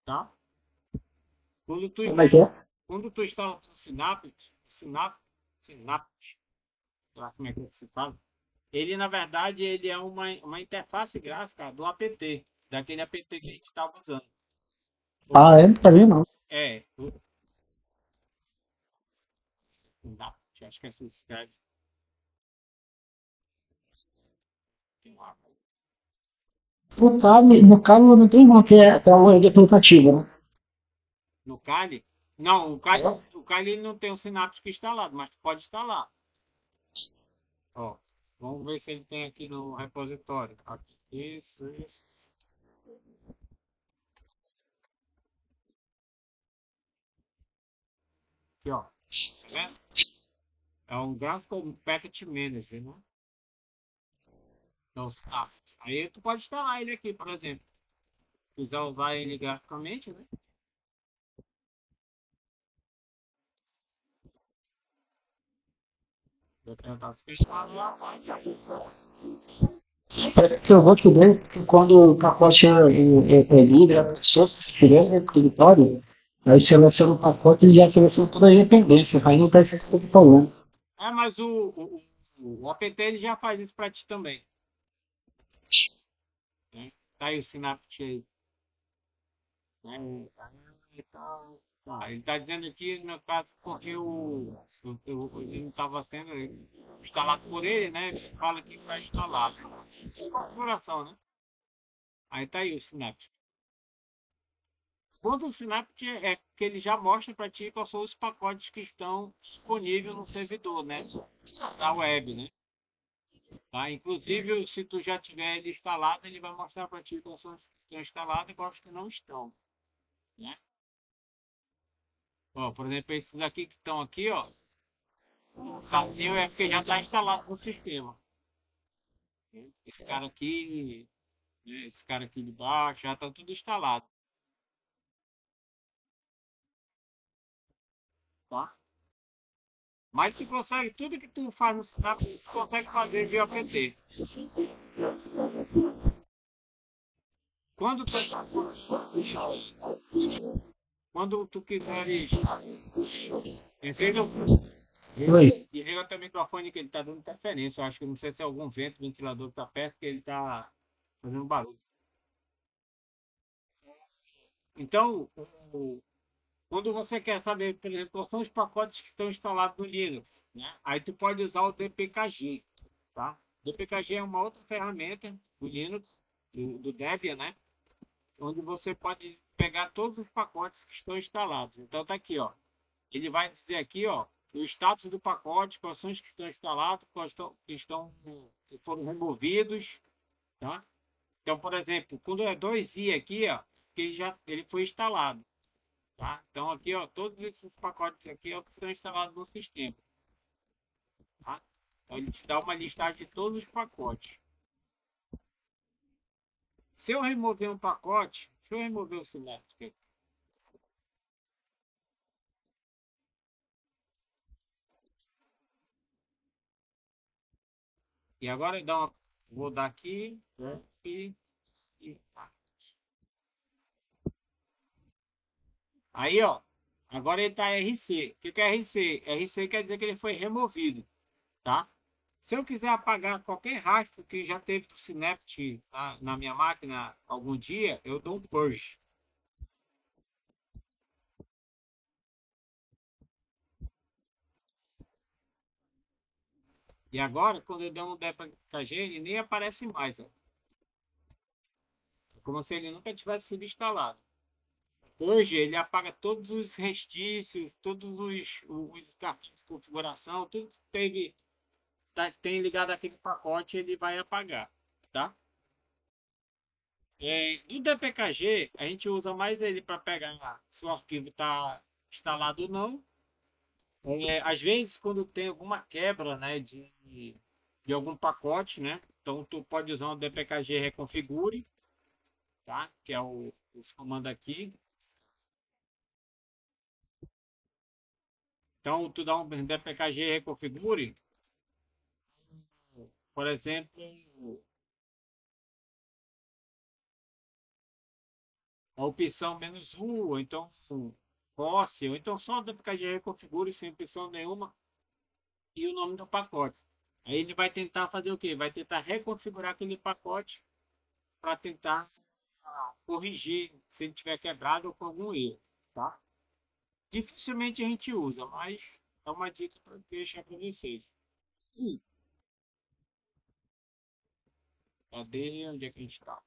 tá? Quando tu, Como é que é? quando tu instala o Synapse, sei lá como é que se fala. Ele, na verdade, ele é uma interface gráfica do apt, daquele apt que a gente estava usando. Ah, é? Não sabia não. O Synapse, acho que é assim que se escreve. No caso não tem como que é uma rede aplicativa, né? No Kali? Não, o Kali ele não tem o Synapse instalado, mas tu pode instalar. Ó, vamos ver se ele tem aqui no repositório. Aqui, isso. Aqui, ó. Tá vendo? É um Graphical Package Manager, né? Então, aí tu pode instalar ele aqui, por exemplo. Se quiser usar ele graficamente, né? Vou tentar se instalar. Parece que eu vou te ver que quando o pacote é livre, a pessoa se tiver no escritório, aí seleciona o pacote e já seleciona toda a dependência, aí não tem esse tipo de problema. Mas o apt ele já faz isso para ti também, né? Tá aí o Synapse aí. Né? Ele está dizendo aqui, no meu caso, porque ele não estava sendo instalado por ele, né? Ele fala que vai instalar. Configuração, né? Aí tá aí o Synapse. Quando o Synapse é que ele já mostra para ti quais são os pacotes que estão disponíveis no servidor, né? Da web, né? Tá? Inclusive, se tu já tiver ele instalado, ele vai mostrar para ti quais são os que estão instalados e quais que não estão, né? Ó, por exemplo, esses aqui que estão aqui, ó, o carrinho é porque já está instalado no sistema. Esse cara aqui, né, esse cara aqui de baixo, já está tudo instalado, tá? Mas tu consegue, tudo que tu faz no Snap, tu consegue fazer via apt. Quando tu, quando tu quiseres, entendeu? Oi. Desliga teu microfone que ele tá dando interferência. Eu acho que não sei se é algum vento, ventilador que tá perto, que ele tá fazendo barulho. Então, quando você quer saber, por exemplo, quais são os pacotes que estão instalados no Linux, né? Aí tu pode usar o dpkg, tá? dpkg é uma outra ferramenta do Linux, do Debian, né? Onde você pode pegar todos os pacotes que estão instalados. Então tá aqui, ó. Ele vai dizer aqui, ó, o status do pacote, quais são os que estão instalados, quais que foram removidos, tá? Então, por exemplo, quando é 2i aqui, ó, que ele foi instalado, tá? Então aqui, ó, todos esses pacotes aqui ó, que estão instalados no sistema, tá? Então ele te dá uma listagem de todos os pacotes. Se eu remover um pacote, se eu remover o Synapse, e agora vou dar aqui, né, tá. Aí, ó, agora ele tá RC. O que que é RC? RC quer dizer que ele foi removido, tá? Se eu quiser apagar qualquer rastro que já teve do Synapse na minha máquina algum dia, eu dou um purge. E agora, quando eu der um DPKG, ele nem aparece mais, ó. É como se ele nunca tivesse sido instalado. Hoje ele apaga todos os restícios, todos os cartões de configuração, tudo que tem ligado àquele pacote, ele vai apagar, tá? No DPKG, a gente usa mais ele para pegar se o arquivo está instalado ou não. Às vezes, quando tem alguma quebra, né, de algum pacote, né? Então, tu pode usar um dpkg reconfigure, tá? Que é os comandos aqui. Então, tu dá um dpkg reconfigure, por exemplo, a opção "-u", ou então "-", ou então só o dpkg reconfigure sem opção nenhuma e o nome do pacote. Aí ele vai tentar fazer o quê? Vai tentar reconfigurar aquele pacote para tentar corrigir se ele tiver quebrado ou com algum erro, tá? Dificilmente a gente usa, mas é uma dica para deixar para vocês. Cadê? Onde é que a gente está?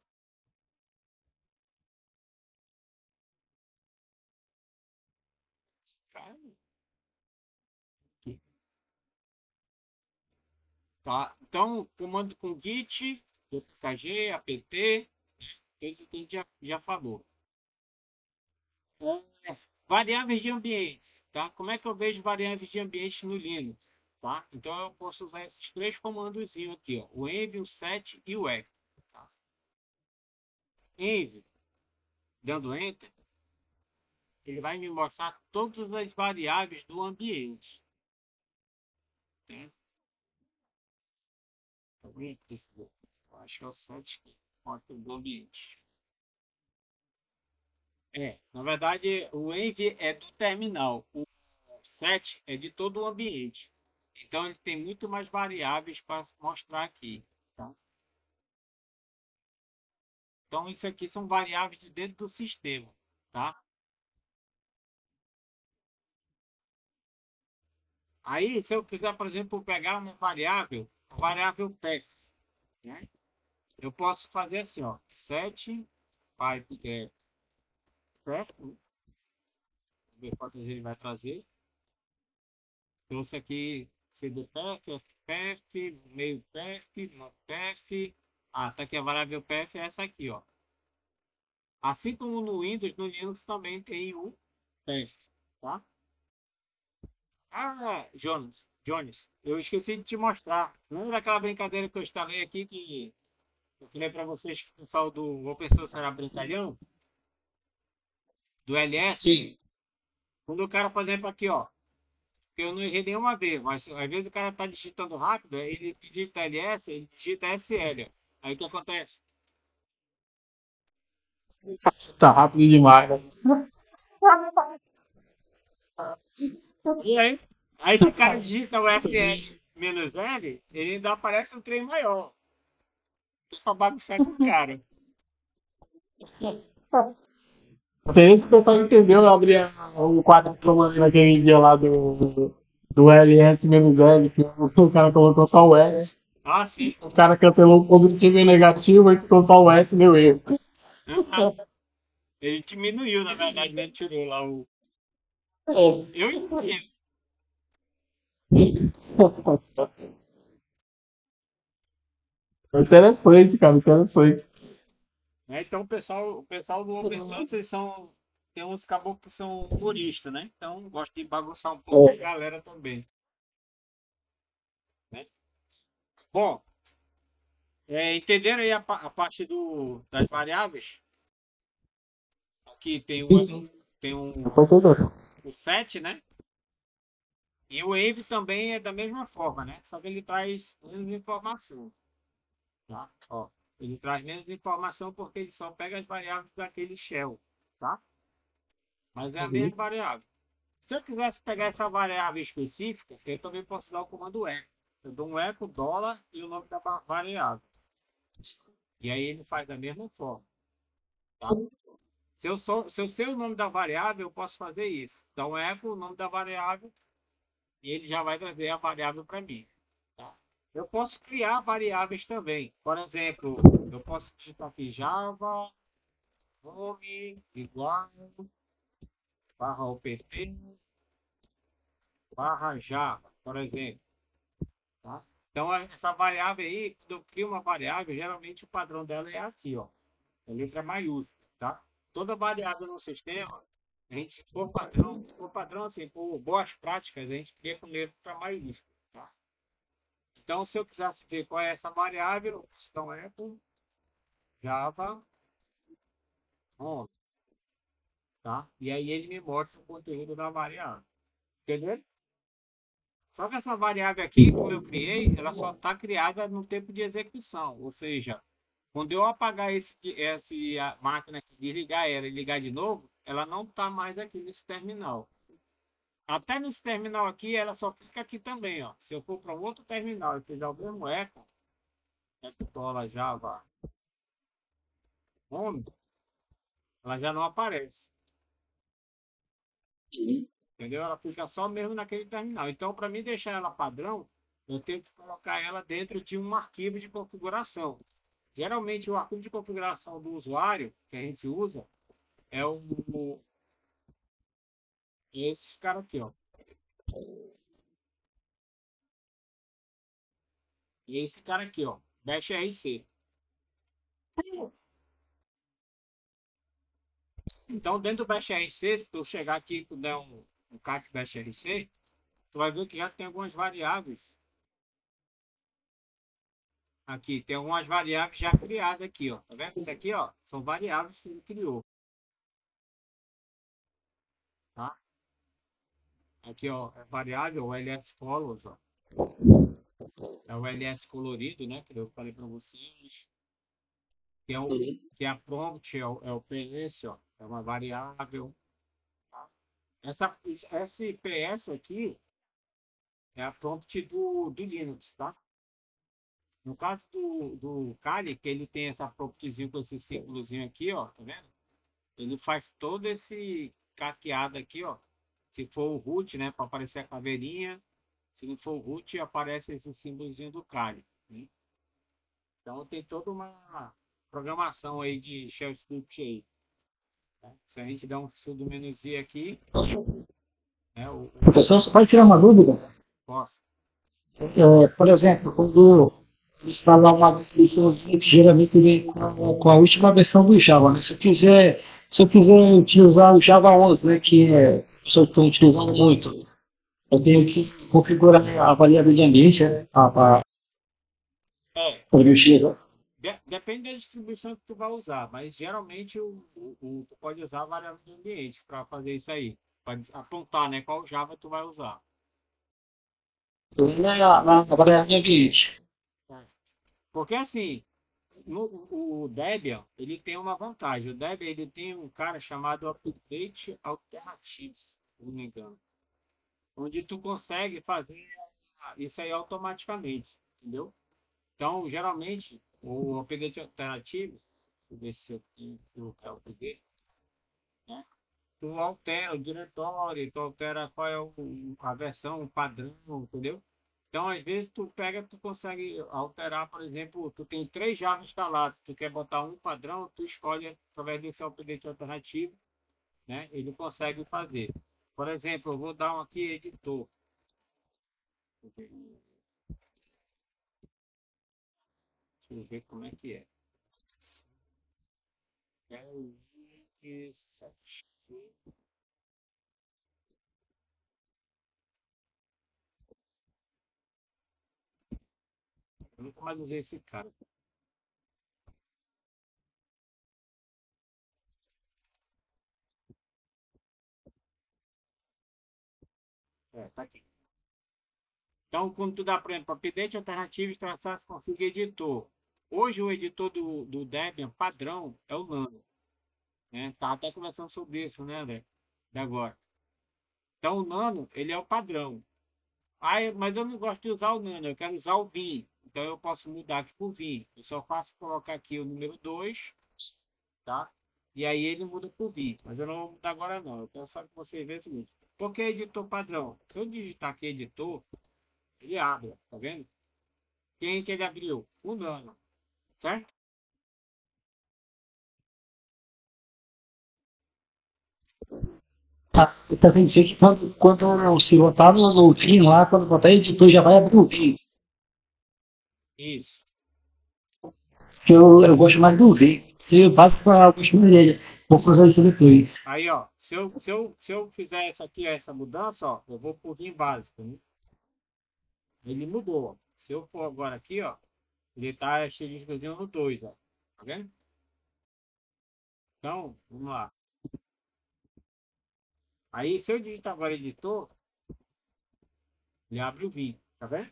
Tá? Então, comando com git, kg, apt, esse que a gente já falou. Variáveis de ambiente, tá? Como é que eu vejo variáveis de ambiente no Linux? Tá? Então eu posso usar esses três comandos aqui, ó, o env, o set e o f. Tá? Env, dando enter, ele vai me mostrar todas as variáveis do ambiente. Né? Acho que é o set que mostra do ambiente. Na verdade, o env é do terminal, o set é de todo o ambiente. Então ele tem muito mais variáveis para mostrar aqui. Tá? Então isso aqui são variáveis de dentro do sistema. tá? Aí, se eu quiser, por exemplo, pegar uma variável, a variável path, né? Eu posso fazer assim, ó, set pipe path, vamos ver quantas ele vai trazer. Trouxe aqui cdpath, fpath, meio path, não path. Ah, tá aqui a variável path é essa aqui, ó. Assim como no Windows, no Linux também tem o path, tá? Ah, Jones, eu esqueci de te mostrar. Lembra daquela brincadeira que eu instalei aqui que eu falei para vocês que o pessoal do Open Source era brincalhão? Do LS? Sim. Quando o cara, por exemplo, aqui, ó, que eu não errei nenhuma vez, mas às vezes o cara tá digitando rápido, ele digita LS, ele digita SL. Aí o que acontece? Tá rápido demais, né? E aí se o cara digita o SL menos L, ele ainda aparece um trem maior. Pra bagunçar com o cara. Até esse pessoal entendeu, eu abri o quadro que eu mandei naquele dia lá do LS-L, que o cara colocou só o S. Ah, sim. O cara cancelou o positivo e o negativo, e ficou só o S e deu erro. Uhum. Ele diminuiu, na verdade, né? Tirou lá o. É. Eu entendo. Interessante, cara, interessante. Né? Então o pessoal do Open Source eles são. Tem uns caboclos que são humoristas, né? Então gosta de bagunçar um pouco a É. galera também. Né? Bom, entenderam aí a parte das variáveis? Aqui tem Depois você vê. o set, né? E o wave também é da mesma forma, né? Só que ele traz menos informação, tá? Ó, ele traz menos informação porque ele só pega as variáveis daquele shell, tá? Mas é a mesma variável. Se eu quisesse pegar essa variável específica, eu também posso dar o comando echo. Eu dou um echo dólar e o nome da variável. E aí ele faz da mesma forma, tá? Se eu sei o nome da variável, eu posso fazer isso. Dar um echo, o nome da variável, e ele já vai trazer a variável para mim. Tá? Eu posso criar variáveis também. Por exemplo, eu posso digitar aqui Java, nome, igual, barra opt, barra Java, por exemplo. Tá? Então, essa variável aí, quando eu crio uma variável, geralmente o padrão dela é aqui, ó. A letra maiúscula, tá? Toda variável no sistema, a gente, por padrão assim, por boas práticas, a gente cria com letra maiúscula, tá? Então, se eu quisesse ver qual é essa variável, então é por Java on, tá? E aí ele me mostra o conteúdo da variável, entendeu? Só que essa variável aqui, como eu criei, ela só está criada no tempo de execução, ou seja, quando eu apagar a máquina aqui, desligar ela e ligar de novo, ela não está mais aqui nesse terminal. Até nesse terminal aqui, ela só fica aqui também, ó. Se eu for para um outro terminal e fizer o mesmo eco dólar Java home, ela já não aparece, entendeu? Ela fica só mesmo naquele terminal. Então, para mim deixar ela padrão, eu tenho que colocar ela dentro de um arquivo de configuração. Geralmente, o arquivo de configuração do usuário que a gente usa é esse cara aqui, ó. E esse cara aqui, ó, Bash RC. Então, dentro do Bash RC, se tu chegar aqui e der um cat Bash RC, tu vai ver que já tem algumas variáveis. Aqui, tem algumas variáveis já criadas aqui, ó. Tá vendo? Isso aqui, ó, são variáveis que ele criou, tá? Aqui, ó, é variável, o ls colors, ó. É o ls colorido, né? Que eu falei para vocês. Que é, que é a prompt, é o ps, ó. É uma variável. Esse ps aqui é a prompt do Linux, tá? No caso do Kali, que ele tem essa promptzinho com esse círculozinho aqui, ó, tá vendo? ele faz todo esse caqueado aqui, ó. Se for o root, né, para aparecer a caveirinha. Se não for o root, aparece esse símbolozinho do Kali, né? Então tem toda uma programação aí de shell script aí, né? Se a gente der um sudo menos i aqui, né, Professor, você pode tirar uma dúvida? posso. Por exemplo, quando instalar uma definiçãozinha que geralmente vem com a última versão do Java, né? Se eu quiser utilizar o Java 11, né, que é o que eu estou utilizando muito, eu tenho que configurar a variável de ambiente, né, É, para mexer. depende da distribuição que tu vai usar, mas geralmente tu pode usar a variável de ambiente para fazer isso aí. Pode apontar, né, qual Java tu vai usar. Na variável de ambiente. É. Porque assim, o Debian, ele tem uma vantagem. O Debian, ele tem um cara chamado Update Alternativo, se não me engano, onde tu consegue fazer isso aí automaticamente, entendeu? Então, geralmente, o update alternativo, deixa eu ver se eu tenho que colocar o update, né? Tu altera o diretório, tu altera qual é a versão, o padrão, entendeu? Então, às vezes, tu consegue alterar, por exemplo, tu tem 3 Java instalados, tu quer botar um padrão, tu escolhe através desse update alternativo, né? Ele consegue fazer. Por exemplo, eu vou dar um aqui, editor. Deixa eu ver como é que é. É o 27. Eu nunca mais usei esse cara. É, tá aqui. Então, quando tu dá, por exemplo, update alternativo, traçar, config editor. Hoje, o editor do Debian padrão é o Nano, né? Tá até conversando sobre isso, né, André? De agora. Então, o Nano, ele é o padrão. Ah, mas eu não gosto de usar o Nano, eu quero usar o Vim. Então, eu posso mudar aqui pro Vim. Eu só faço colocar aqui o número 2, tá? E aí ele muda pro Vim. Mas eu não vou mudar agora, não. Eu quero só que vocês vejam o seguinte. Por que editor padrão? Se eu digitar aqui editor, ele abre, ó, tá vendo? Quem que ele abriu? O Nano, certo? Tá? Então quer dizer que quando se botar no fim lá, quando botar editor já vai abrir o fim. Isso. Eu gosto mais do V. Eu passo para o costume dele. Vou fazer isso depois. Aí, ó, se eu fizer essa aqui, essa mudança, ó, eu vou por Vim básico, né? Ele mudou, ó. Se eu for agora aqui, ó, ele tá asteriscozinho no 2, ó. Tá vendo? Então, vamos lá. Aí, se eu digitar agora editor, ele abre o Vim, tá vendo?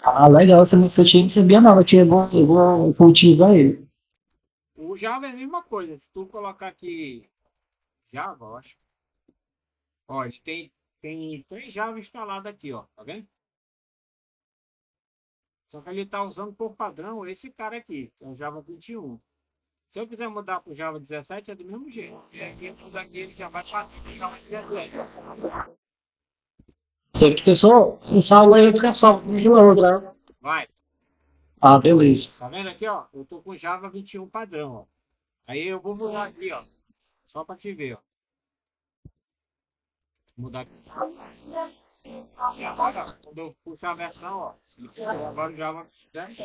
Ah, legal, essa tinha que sabia não, eu vou utilizar ele. O Java é a mesma coisa. Se tu colocar aqui Java, eu acho. Ó, ele tem 3 Java instalados aqui, ó. Tá vendo? Só que ele tá usando por padrão esse cara aqui, que é o Java 21. Se eu quiser mudar para o Java 17, é do mesmo jeito. E aqui, tudo aqui ele já vai para o Java 17. Tem que ter só um salvo aí, fica salvo de uma outra. Vai. Ah, beleza. Tá vendo aqui, ó? Eu tô com Java 21 padrão, ó. Aí eu vou mudar aqui, ó. Só para te ver, ó. Mudar aqui. E agora, ó, quando eu puxar a versão, ó. Ele ficou agora o Java 17.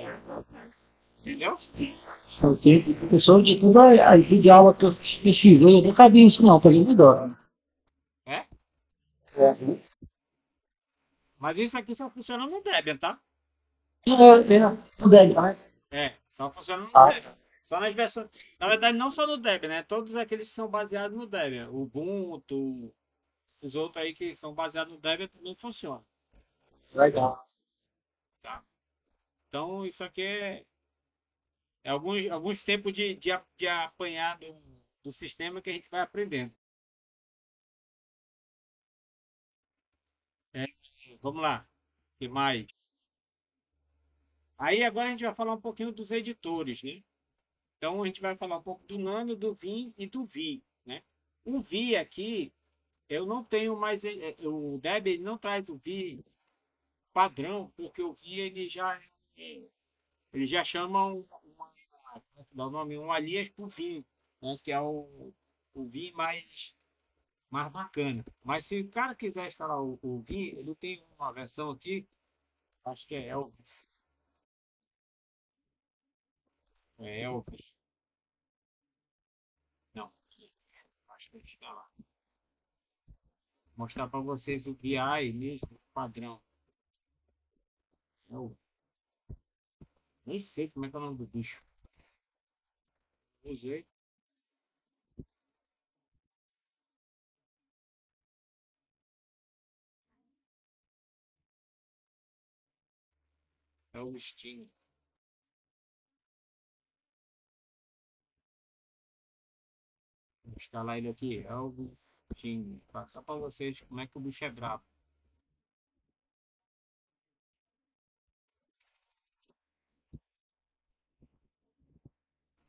Entendeu? Ok. Professor, de tudo a de aula que eu pesquisei, eu nunca vi isso não, tá vendo melhor. É? É, Mas isso aqui só funciona no Debian, tá? tudo é, né? É, só funciona no Ah, Debian. Só nas versões. Na verdade, não só no Debian, né? Todos aqueles que são baseados no Debian. O Ubuntu, os outros aí que são baseados no Debian também funcionam, legal. tá? Então, isso aqui é alguns tempos de apanhar do sistema que a gente vai aprendendo. É, vamos lá, o que mais? Aí agora a gente vai falar um pouquinho dos editores, né? Então a gente vai falar um pouco do Nano, do Vim e do Vi, né? O Vi aqui, eu não tenho mais, o Deb ele não traz o Vi padrão, porque o Vi ele já chama como é que dá o nome, um Alias pro Vim, né? Que é o Vi mais bacana. Mas se o cara quiser instalar o Vim, ele tem uma versão aqui, acho que Elvis, não, acho que está lá. Mostrar para vocês o VI mesmo, padrão. Eu nem sei como é que é o nome do bicho. Usei. É o Steam. Vou instalar ele aqui. É o Steam. Só para vocês como é que o bicho é brabo.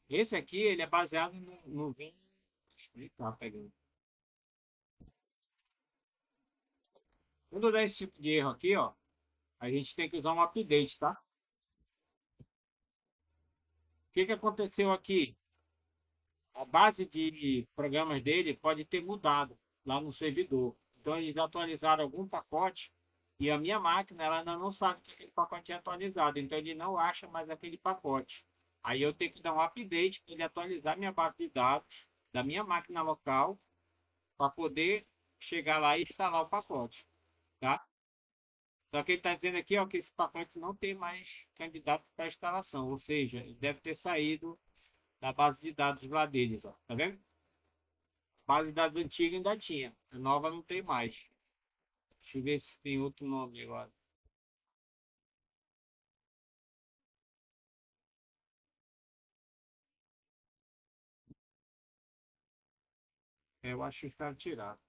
Esse aqui, ele é baseado no Vim. Tá pegando. Quando der esse tipo de erro aqui, ó, a gente tem que usar um update, tá? O que que aconteceu aqui? A base de programas dele pode ter mudado lá no servidor. Então eles atualizaram algum pacote e a minha máquina ela ainda não sabe que aquele pacote é atualizado. Então ele não acha mais aquele pacote. Aí eu tenho que dar um update para ele atualizar minha base de dados da minha máquina local para poder chegar lá e instalar o pacote, tá? Só que ele está dizendo aqui ó, que esse pacote não tem mais candidato para instalação, ou seja, ele deve ter saído da base de dados lá deles, ó, tá vendo? Base de dados antiga ainda tinha, a nova não tem mais. Deixa eu ver se tem outro nome agora. Eu acho que está tirado.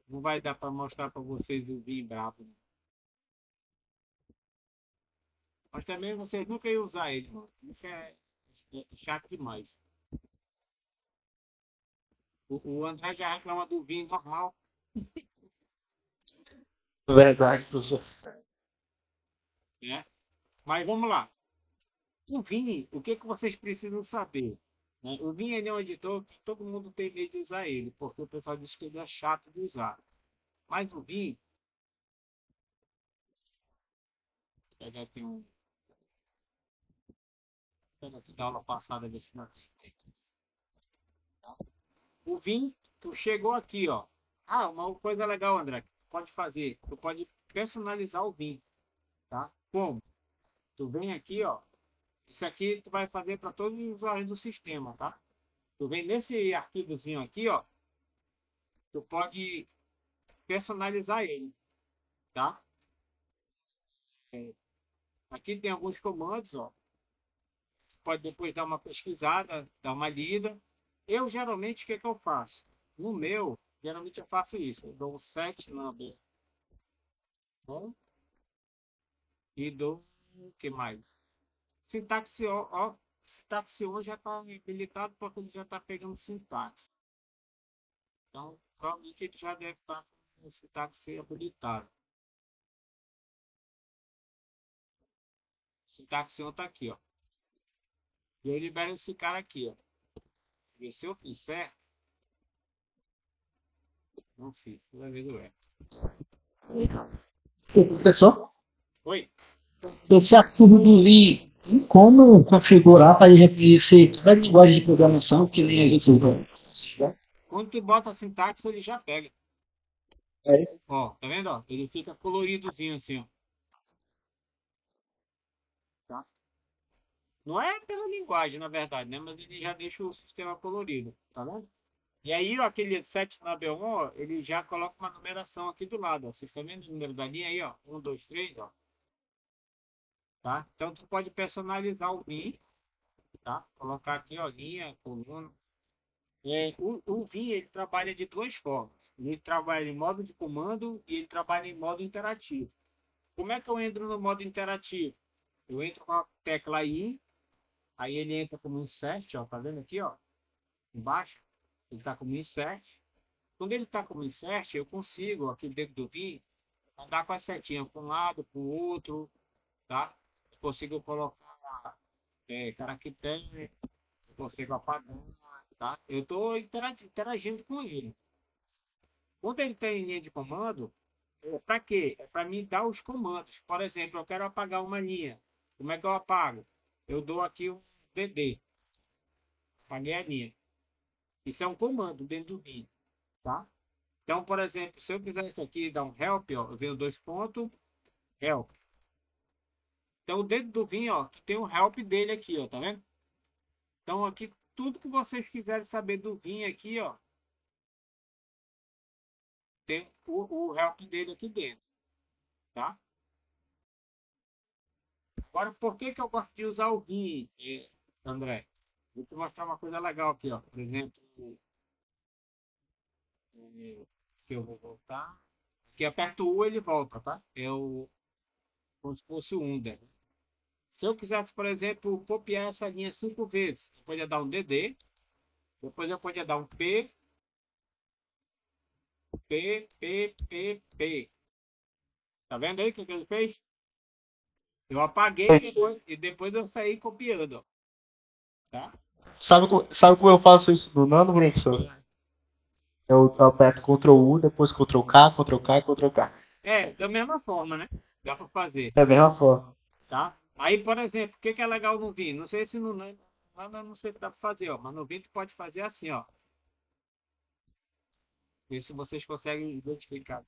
Não vai dar para mostrar para vocês o vinho brabo. Né? Mas também vocês nunca iam usar ele, mano. Isso é chato demais. O André já reclama do vinho normal, Verdade, professor. né? Mas vamos lá. O Vini, o que, que vocês precisam saber? Né? O Vini ele é um editor que todo mundo tem medo de usar ele, porque o pessoal diz que ele é chato de usar. Mas o Vini, pega aqui pega aqui da aula passada desse o Vim, tu chegou aqui, ó. Ah, uma coisa legal, André, que tu pode fazer, tu pode personalizar o Vim, tá? Como? Tu vem aqui, ó. Isso aqui tu vai fazer para todos os usuários do sistema, tá? Tu vem nesse arquivozinho aqui, ó. Tu pode personalizar ele, tá? É, aqui tem alguns comandos, ó. Pode depois dar uma pesquisada, dar uma lida. Eu geralmente o que, que eu faço? No meu, geralmente eu faço isso. Eu dou um set number, bom? E dou o que mais? Sintaxe, ó, sintaxe 1 já está habilitado porque ele já está pegando sintaxe. Então, provavelmente ele já deve estar com o sintaxe habilitado. Sintaxe 1 está aqui, ó. E eu libero esse cara aqui, ó. E se eu fiz certo, não fiz. Toda vez eu erro. Professor, Oi? esse arquivo do VI, como configurar para ele reconhecer toda a linguagem de programação que nem a gente usa? Quando tu bota a sintaxe, ele já pega. É. Ó, tá vendo? Ó? Ele fica coloridozinho assim, ó. Tá? Não é pela linguagem, na verdade, né? Mas ele já deixa o sistema colorido, tá vendo? E aí, ó, aquele 7 na B1, ó, ele já coloca uma numeração aqui do lado, ó. Vocês estão vendo o número da linha aí, ó? Um, dois, três, ó. Tá? Então, tu pode personalizar o VIN, tá? Colocar aqui, ó, linha, coluna. O VIN, ele trabalha de duas formas. Ele trabalha em modo de comando e ele trabalha em modo interativo. Como é que eu entro no modo interativo? Eu entro com a tecla I, aí ele entra como insert, ó, tá vendo aqui, ó, embaixo? Ele está como insert. Quando ele está como insert, eu consigo, aqui dentro do Vim, andar com a setinha para um lado, para o outro, tá? Eu consigo colocar caractere, eu consigo apagar, tá? Eu estou interagindo com ele. Quando ele tem linha de comando, é para quê? É para me dar os comandos. Por exemplo, eu quero apagar uma linha. Como é que eu apago? Eu dou aqui um DD. Apaguei a linha. Isso é um comando dentro do Vim, tá? Então, por exemplo, se eu quisesse aqui dar um help, ó, eu venho dois pontos, help. Então, dentro do Vim, ó, tu tem o help dele aqui, ó, tá vendo? Então, aqui, tudo que vocês quiserem saber do Vim aqui, ó, tem o help dele aqui dentro, tá? Agora, por que que eu gosto de usar o Vim, André? Vou te mostrar uma coisa legal aqui, ó. Por exemplo, que eu vou voltar. Aqui aperto o U, ele volta, tá? É o, como se fosse o Under. Se eu quisesse, por exemplo, copiar essa linha 5 vezes, eu podia dar um DD, depois eu podia dar um P. Tá vendo aí o que ele fez? Eu apaguei e depois eu saí copiando, ó, tá? Sabe como eu faço isso no Nano, professor? Eu aperto Ctrl U, depois Ctrl K, Ctrl K, Ctrl K. É, da mesma forma, né? Dá para fazer, É a mesma forma. tá? Aí, por exemplo, o que que é legal no Vim? Não sei se no não sei se dá para fazer, ó, mas no Vim tu pode fazer assim, ó. Ver se vocês conseguem identificar o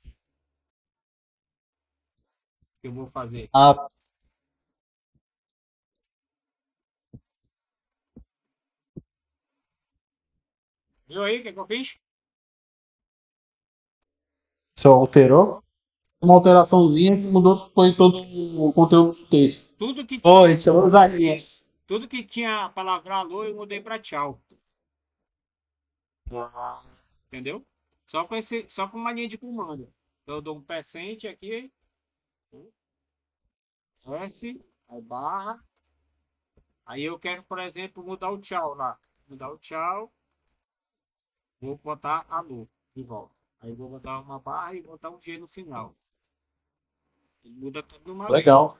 que eu vou fazer. Ah, Viu aí o que que eu fiz? você alterou? Uma alteraçãozinha que mudou, foi todo o conteúdo do texto. Tudo que tinha, Foi, isso Todas as linhas. tudo que tinha a palavra alô, eu mudei para tchau, entendeu? Só com uma linha de comando. Então, eu dou um percent aqui, S, aí barra. Aí eu quero, por exemplo, mudar o tchau lá. Mudar o tchau, vou botar alô de volta. Aí vou botar uma barra e botar um G no final. Ele muda tudo de uma vez. Legal.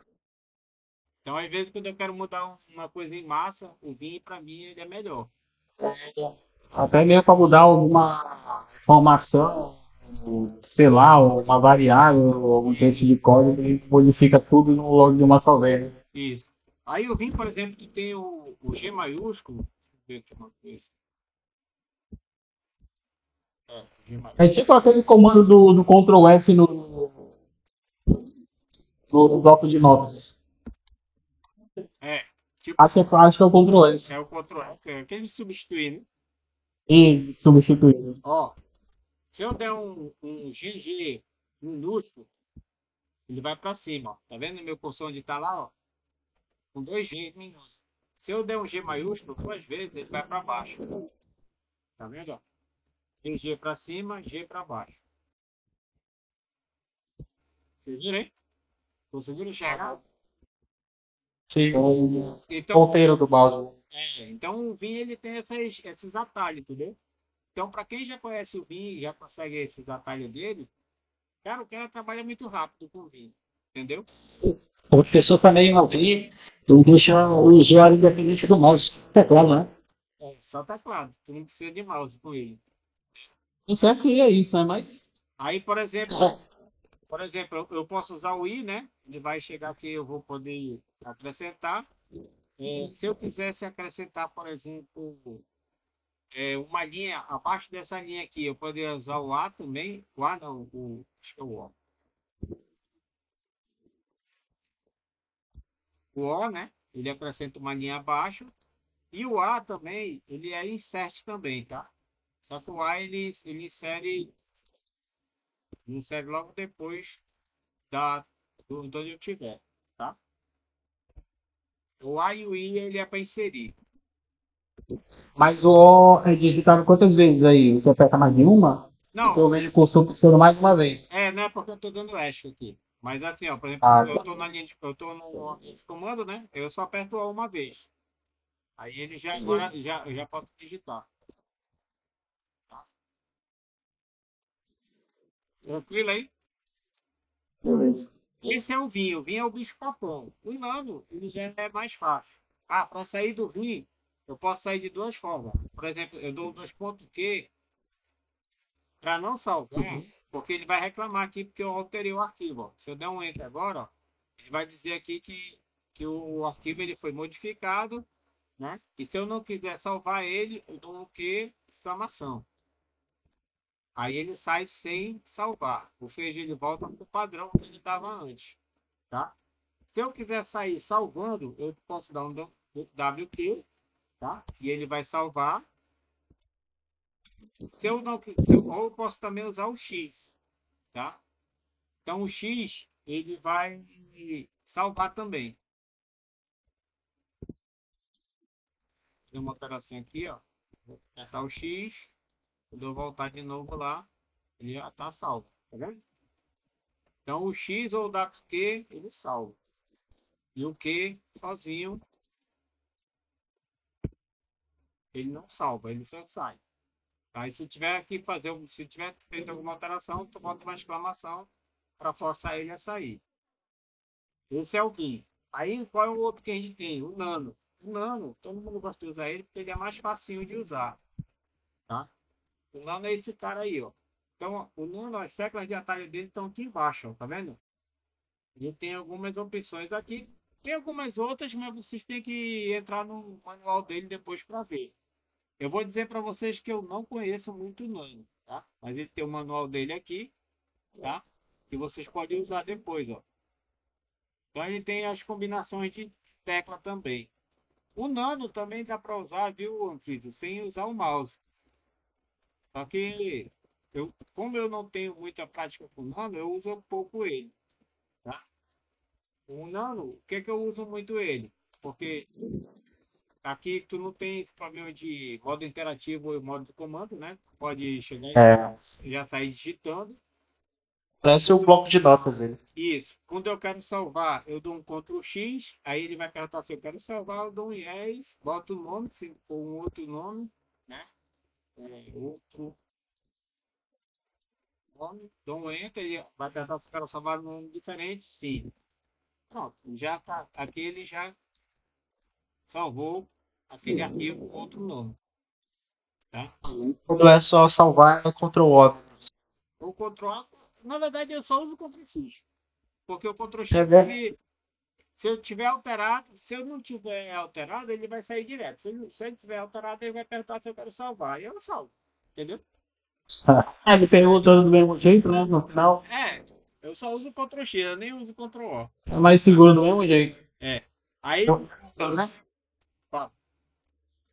Então, às vezes, quando eu quero mudar uma coisa em massa, o Vim, para mim, ele é melhor. Até mesmo para mudar alguma informação, sei lá, uma variável, algum texto de código, ele modifica tudo no logo de uma só vez. Isso. Aí o Vim, por exemplo, que tem o G maiúsculo. Deixa eu ver aqui uma coisa. G É maiúsculo. tipo aquele comando do Ctrl F no bloco de notas. É, tipo, Acho que é o Ctrl F. é o Ctrl F, é aquele substituir, né? E substituir. Ó, se eu der um GG minúsculo, ele vai para cima, ó. Tá vendo meu cursor onde tá lá, ó? Com dois G minúsculos. Se eu der um G maiúsculo 2 vezes, ele vai para baixo. Tá vendo, ó? Tem G para cima, G para baixo. Vocês viram, hein? Conseguiram enxergar? sim. Então, Ponteiro do mouse. então o Vim ele tem esses atalhos, entendeu? Então, para quem já conhece o Vim e já consegue esses atalhos dele, cara, o cara trabalha muito rápido com o Vim, entendeu? O professor também não vi e deixa o usuário independente do mouse. Teclado, né? Só teclado, tu não precisa de mouse com ele. O certo seria isso, né? Mas. Aí, por exemplo, eu posso usar o i, né? Ele vai chegar aqui, eu vou poder acrescentar. Se eu quisesse acrescentar, por exemplo, uma linha abaixo dessa linha aqui, eu poderia usar o A também. O A não, acho que é o O. O O, né? Ele acrescenta uma linha abaixo. E o A também, ele é insert também, tá? Só que o A ele insere logo depois de onde eu tiver, tá? O A e o I ele é para inserir. Mas o O é digitado quantas vezes aí? Você aperta mais de uma? Não, eu vejo o cursor piscando mais uma vez. não é porque eu tô dando ESC aqui. Mas assim, ó, por exemplo, Ah, eu tô na linha de, eu tô no linha de comando, né? Eu só aperto A uma vez. Aí ele já agora eu já posso digitar. Tá? Tranquilo aí? beleza. Esse é o vinho. O vinho é o bicho papão. O nano, ele já é mais fácil. Ah, para sair do vinho, eu posso sair de duas formas. Por exemplo, eu dou 2.Q para não salvar, porque ele vai reclamar aqui porque eu alterei o arquivo. Ó. Se eu der um enter agora, ó, ele vai dizer aqui que o arquivo ele foi modificado, né? E se eu não quiser salvar ele, eu dou um Q exclamação. Aí ele sai sem salvar, ou seja, ele volta para o padrão que ele estava antes, tá? Se eu quiser sair salvando, eu posso dar um WQ, tá? E ele vai salvar. Se eu não, ou eu posso também usar o X, tá? Então o X ele vai salvar também. Tem uma alteração aqui, ó. Vou apertar o X, quando eu voltar de novo lá, ele já está salvo, tá vendo? Então o X ou o WQ ele salva. E o Q sozinho ele não salva, ele só sai. Aí se tiver que fazer, se tiver feito alguma alteração, tu bota uma exclamação para forçar ele a sair. Esse é o BIM. Aí qual é o outro que a gente tem? O Nano. O Nano, todo mundo gosta de usar ele porque ele é mais facinho de usar, tá? O Nano é esse cara aí, ó. Então, o Nano, as teclas de atalho dele estão aqui embaixo, ó, tá vendo? Ele tem algumas opções aqui. Tem algumas outras, mas vocês têm que entrar no manual dele depois para ver. Eu vou dizer para vocês que eu não conheço muito o Nano, tá? Mas ele tem o manual dele aqui, tá? Que vocês podem usar depois, ó. Então ele tem as combinações de tecla também. O Nano também dá para usar, viu, Anfísio, sem usar o mouse. Só que como eu não tenho muita prática com o Nano, eu uso um pouco ele, tá? O Nano, o que é que eu uso muito ele? Porque aqui tu não tem esse problema de modo interativo e modo de comando, né? Pode chegar É, e já sair digitando. parece um bloco de notas dele. Isso. Quando eu quero salvar, eu dou um Ctrl X, aí ele vai perguntar se eu quero salvar, eu dou um yes, boto o nome, se for um outro nome, né? Outro nome, dou um enter, ele vai perguntar se eu quero salvar um nome diferente, sim. Pronto, já tá. Aqui ele já salvou aquele arquivo com outro nome, tá? Quando é só salvar, é Ctrl O. O Ctrl A, na verdade eu só uso o Ctrl X, porque o Ctrl É X ver- ele se eu tiver alterado, se eu não tiver alterado, ele vai sair direto. Se ele tiver alterado, ele vai perguntar se eu quero salvar. E eu salvo. Entendeu? Ele perguntou do mesmo jeito, né? No final, É, eu só uso o Ctrl X, eu nem uso o Ctrl O. é mais seguro do mesmo jeito. É. Aí, eu, né? ó,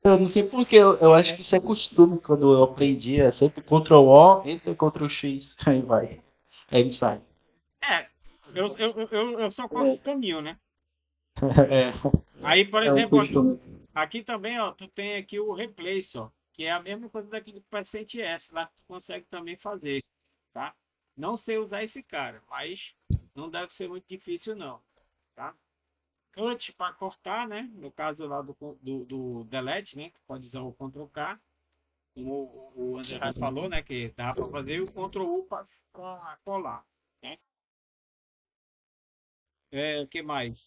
Eu não sei porque, eu acho que isso é costume quando eu aprendi. É sempre Ctrl O, entra Ctrl X. Aí vai. Aí ele sai. é, eu só corto o caminho, né? É, Aí, por É o exemplo, costume. aqui também, ó, tu tem aqui o Replace, ó, que é a mesma coisa daquele paciente S, lá que tu consegue também fazer, tá? Não sei usar esse cara, mas não deve ser muito difícil não, tá? Cut para cortar, né? No caso lá do delete, né? Tu pode usar o Ctrl K, como o André já falou, né? Que dá para fazer e o Ctrl U para colar, né? O que mais?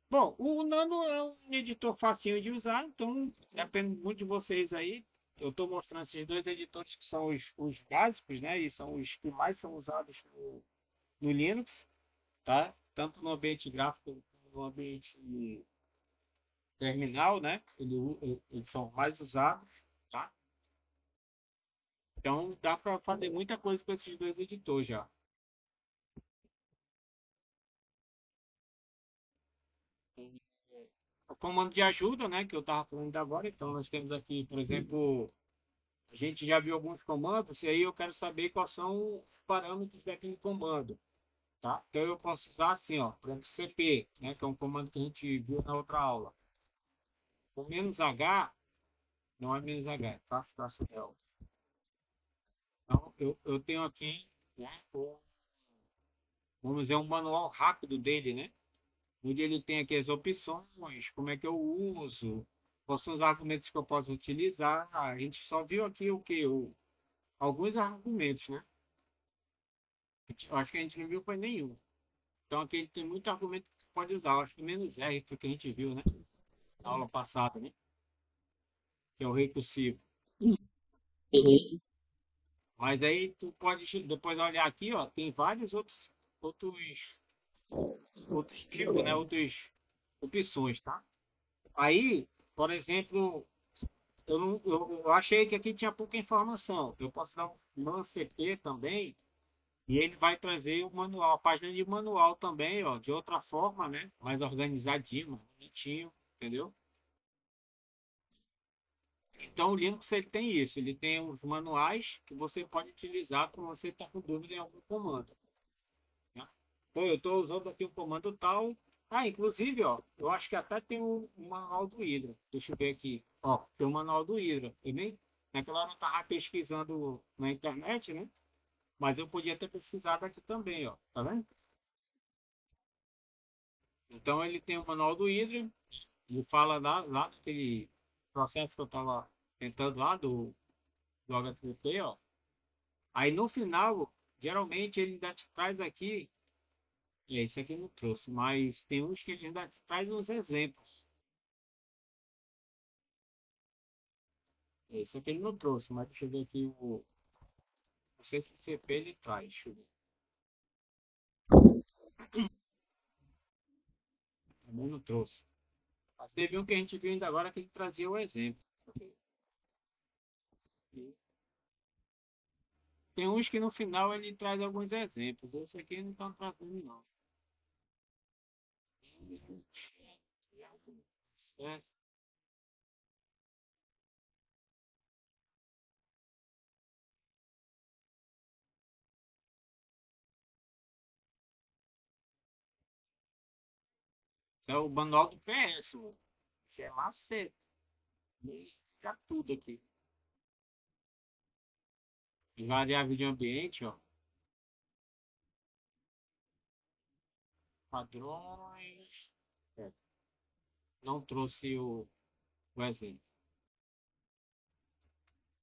Bom, o Nano é um editor facinho de usar, então depende muito de vocês aí. Eu estou mostrando esses dois editores que são os básicos, né? E são os que mais são usados no Linux, tá? Tanto no ambiente gráfico como no ambiente terminal, né? Eles são mais usados, tá? Então dá para fazer muita coisa com esses dois editores já. O comando de ajuda, né? Que eu estava falando agora. Então nós temos aqui, por exemplo, a gente já viu alguns comandos e aí eu quero saber quais são os parâmetros daquele comando, tá? Então eu posso usar assim, ó, por exemplo, CP, né? Que é um comando que a gente viu na outra aula. O menos H não é menos H, é traço, traço del. Então, eu tenho aqui, né, vamos dizer, um manual rápido dele, né? Onde ele tem aqui as opções, como é que eu uso, quais são os argumentos que eu posso utilizar. A gente só viu aqui o que? Alguns argumentos, né? Eu acho que a gente não viu foi nenhum. Então aqui ele tem muito argumento que você pode usar. Eu acho que menos R foi o que a gente viu, né? Na aula passada, né? Que é o recursivo. Uhum. Mas aí tu pode depois olhar aqui, ó, tem vários outros, outros tipos, né? Outras opções, tá? Aí, por exemplo, eu achei que aqui tinha pouca informação. Eu posso dar um ManCP também, e ele vai trazer o manual, a página de manual também, ó, de outra forma, né? Mais organizadinho, mais bonitinho, entendeu? Então o Linux ele tem isso, ele tem os manuais que você pode utilizar quando você está com dúvida em algum comando. Né? Pô, eu estou usando aqui um comando tal. Ah, inclusive, ó, eu acho que até tem um manual do Hydra. Deixa eu ver aqui. Ó, tem o manual do Hydra. Eu nem, naquela hora eu estava pesquisando na internet, né? Mas eu podia ter pesquisado aqui também, ó. Tá vendo? Então ele tem o manual do Hydra. Ele fala lá daquele processo que eu estava tentando lá do HTTP, ó. Aí no final, geralmente ele ainda te traz aqui, esse aqui não trouxe, mas tem uns que ele ainda te traz uns exemplos. Esse aqui ele não trouxe, mas deixa eu ver aqui o CCCP ele traz. Deixa eu ver. Também não trouxe. Mas teve um que a gente viu ainda agora que ele trazia o exemplo. Tem uns que no final ele traz alguns exemplos. Esse aqui não está trazendo, não. É, esse é o manual do PS, mano. Isso é macete. Fica tudo aqui. Variável de ambiente, ó. Padrões. É, não trouxe o exemplo.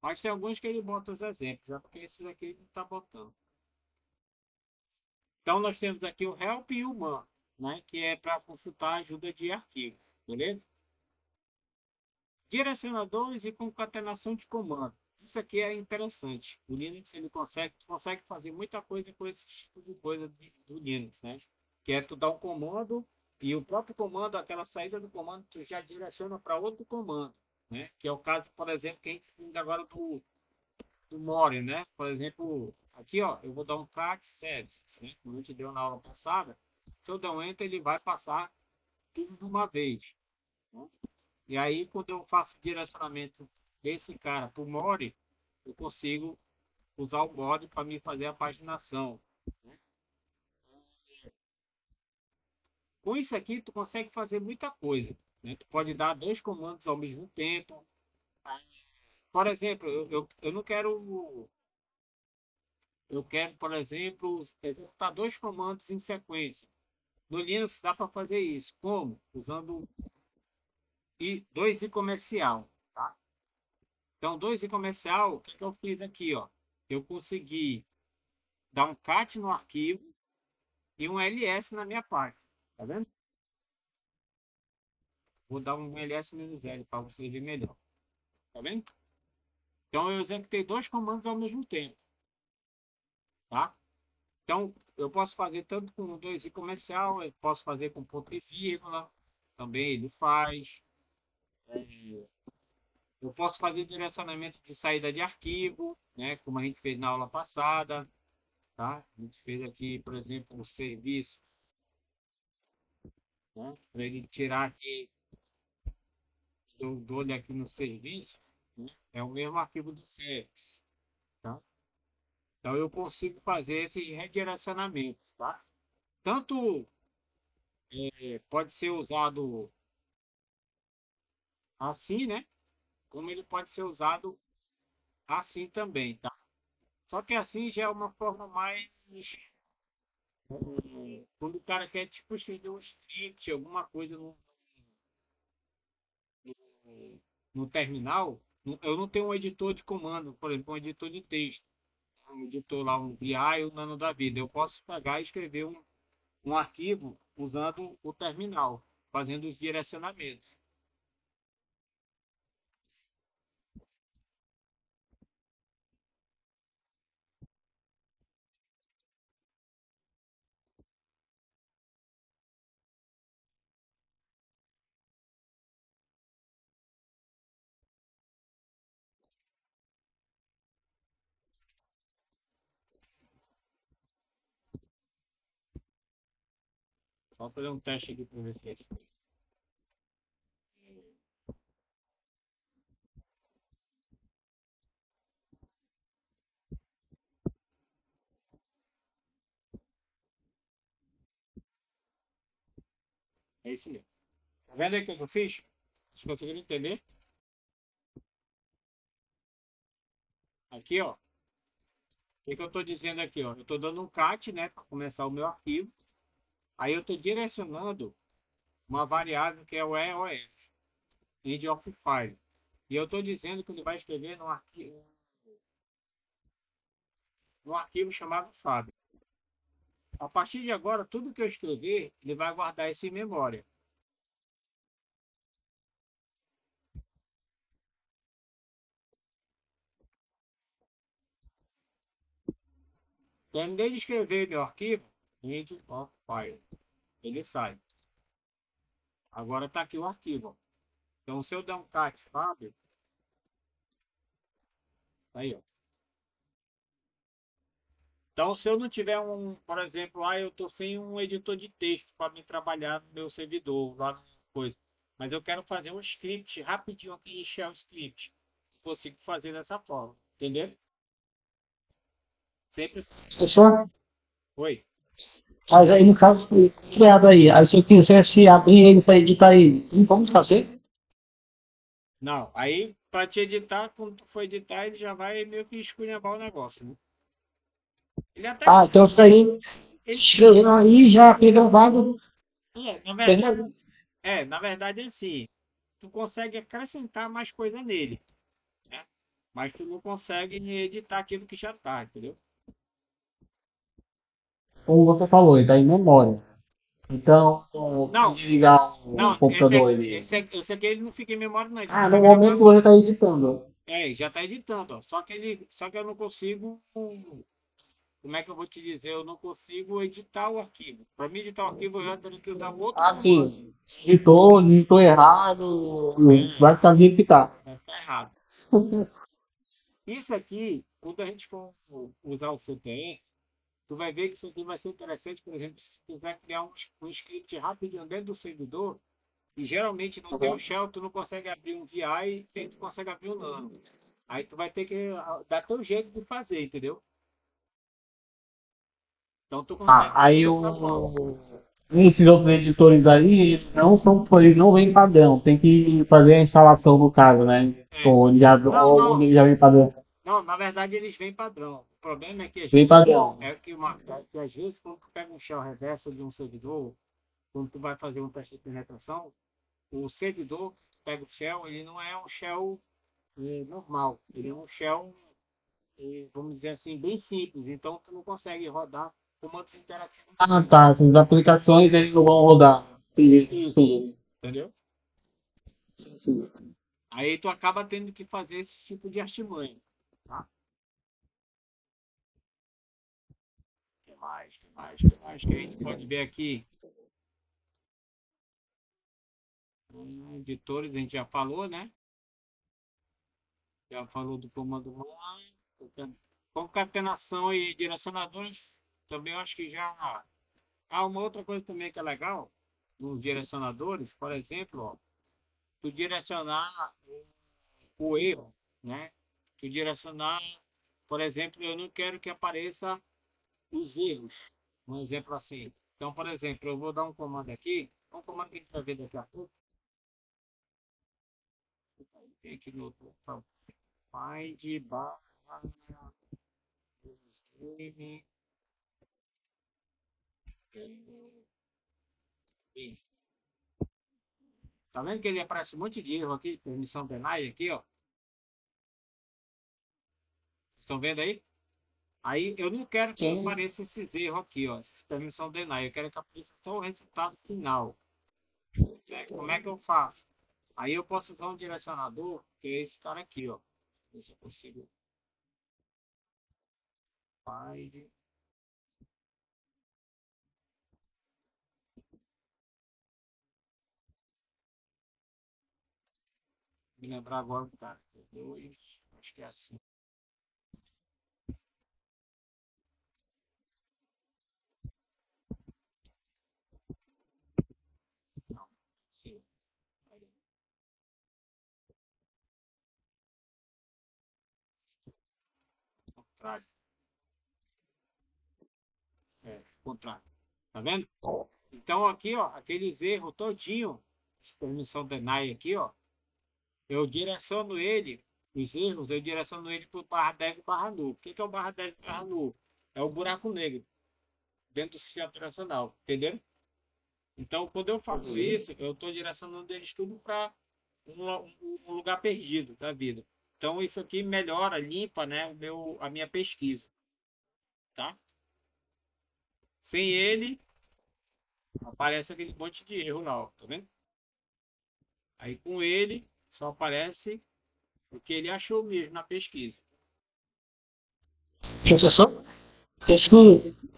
Mas tem alguns que ele bota os exemplos, é porque esses aqui ele não está botando. Então nós temos aqui o help e o man, né? Que é para consultar ajuda de arquivo, beleza? Direcionadores e concatenação de comando. Isso aqui é interessante. O Linux ele consegue fazer muita coisa com esse tipo de coisa do Linux, né? Que é tu dar um comando e o próprio comando, aquela saída do comando, tu já direciona para outro comando, né? Que é o caso, por exemplo, que a gente tem agora do More, né? Por exemplo, aqui ó, eu vou dar um cat settings, né? Como a gente deu na aula passada. Se eu der um enter, ele vai passar tudo de uma vez. Né? E aí, quando eu faço o direcionamento desse cara para o More, eu consigo usar o mod para me fazer a paginação. Né? Com isso aqui, tu consegue fazer muita coisa. Né? Tu pode dar dois comandos ao mesmo tempo. Por exemplo, eu não quero. Eu quero, por exemplo, executar dois comandos em sequência. No Linux dá para fazer isso. Como? Usando dois i comercial. Tá? Então, dois i comercial, o que, que eu fiz aqui? Ó? Eu consegui dar um cat no arquivo e um ls na minha parte. Tá vendo? Vou dar um ls-l para você ver melhor. Tá vendo? Então, eu executei dois comandos ao mesmo tempo. Tá? Então, eu posso fazer tanto com dois i comercial, eu posso fazer com ponto e vírgula, também ele faz. Eu posso fazer direcionamento de saída de arquivo, né, como a gente fez na aula passada, tá? A gente fez aqui, por exemplo, o serviço, né, para ele tirar aqui, eu dou aqui no serviço, né, é o mesmo arquivo do serviço, tá? Então eu consigo fazer esses redirecionamentos, tá? Tanto pode ser usado assim, né? Como ele pode ser usado assim também, tá? Só que assim já é uma forma mais. Quando o cara quer tipo escrever um script, alguma coisa no terminal, eu não tenho um editor de comando, por exemplo, um editor de texto, um editor lá, um VI ou Nano da vida. Eu posso pegar e escrever um arquivo usando o terminal, fazendo os direcionamentos. Só fazer um teste aqui para ver se é isso. É isso mesmo. Tá vendo aí o que eu fiz? Vocês conseguiram entender? Aqui, ó. O que eu estou dizendo aqui, ó? Eu estou dando um cat, né, para começar o meu arquivo. Aí eu estou direcionando uma variável que é o EOF, end of file. E eu estou dizendo que ele vai escrever num arquivo chamado fab. A partir de agora, tudo que eu escrever, ele vai guardar isso em memória. Terminei de escrever meu arquivo, end of file. Ele sai. Agora está aqui o arquivo. Então, se eu der um cat fab, tá aí, ó. Então, se eu não tiver por exemplo, eu estou sem um editor de texto para me trabalhar no meu servidor, lá no coisa, mas eu quero fazer um script rapidinho aqui em Shell Script. Consigo fazer dessa forma, entendeu? Sempre. Professor, Oi. mas aí no caso foi criado aí. Aí se eu quisesse abrir ele para editar ele, como fazer? Não, aí para te editar, quando tu for editar, ele já vai meio que esculhambar o negócio, né? Ele até. Ah, então isso aí, Ele, escrevendo aí já fica gravado, na verdade, entendeu? na verdade é assim, tu consegue acrescentar mais coisa nele, né? Mas tu não consegue editar aquilo que já tá, entendeu? Como você falou, ele está em memória. Então, se Não, desligar o não, esse, computador, esse aqui ele não fica em memória, não, ele Ah, fica no momento que gravado. você está editando. Já está editando, ó. Só que eu não consigo, como é que eu vou te dizer? Eu não consigo editar o arquivo. Para mim editar o arquivo eu já tenho que usar um outro Ah, comando. sim. Digitou errado, vai É, fazer que tá. tá errado. Isso aqui, quando a gente for usar o CTE, tu vai ver que isso aqui vai ser interessante, por exemplo, se tu quiser criar um script rapidinho dentro do servidor, e geralmente no teu Uhum. shell tu não consegue abrir um VI e tu consegue abrir um nano. Aí tu vai ter que dar teu jeito de fazer, entendeu? Então tu consegue Ah, fazer aí dessa forma. esses outros editores aí eles não vêm padrão, tem que fazer a instalação no caso, né? É. Não, Ou não, ele já vem padrão. não, na verdade eles vêm padrão. O problema é que Vem padrão. às vezes quando tu pega um shell reverso de um servidor, quando tu vai fazer um teste de penetração, o servidor pega o shell, ele não é um shell normal, ele é um shell, vamos dizer assim, bem simples, então tu não consegue rodar comandos interativos Ah, nele. tá. Essas aplicações eles não vão rodar. Entendi. Isso, Sim. entendeu? Sim. Aí tu acaba tendo que fazer esse tipo de artimanha. Tá? O que mais? O que mais? O que mais que a gente pode ver aqui? Editores, a gente já falou, né? Já falou do comando line, concatenação e direcionadores, também eu acho que já. Ah, uma outra coisa também que é legal nos direcionadores, por exemplo, ó, tu direcionar o erro, né? Tu direcionar, por exemplo, eu não quero que apareça os erros. Um exemplo assim. Então, por exemplo, eu vou dar um comando aqui, um comando que a gente vai ver daqui a pouco. Tem aqui no find barra Tá vendo que ele aparece um monte de erro aqui, permissão deny aqui, ó. Estão vendo aí? Aí eu não quero que Sim. apareça esses erros aqui, ó. Permissão deny. Eu quero que apareça só o resultado final. Né? Como é que eu faço? Aí eu posso usar um direcionador, que é esse cara aqui, ó. Ver se eu consigo. Find. Me lembrar agora do cara. Dois. Acho que é assim. Não. Sim. Aí, contrário. É, contrário. Tá vendo? Então aqui, ó, aqueles erros todinho, permissão deny aqui, ó, eu direciono ele, os erros, eu direciono ele para o barra dev barra null. O que é o barra dev barra null? É o buraco negro dentro do sistema operacional, entendeu? Então, quando eu faço isso, eu estou direcionando eles tudo para um lugar perdido da vida. Então, isso aqui melhora, limpa, né, a minha pesquisa, tá? Sem ele, aparece aquele monte de erro lá, ó, tá vendo? Aí com ele, só aparece o que ele achou mesmo na pesquisa. Professor,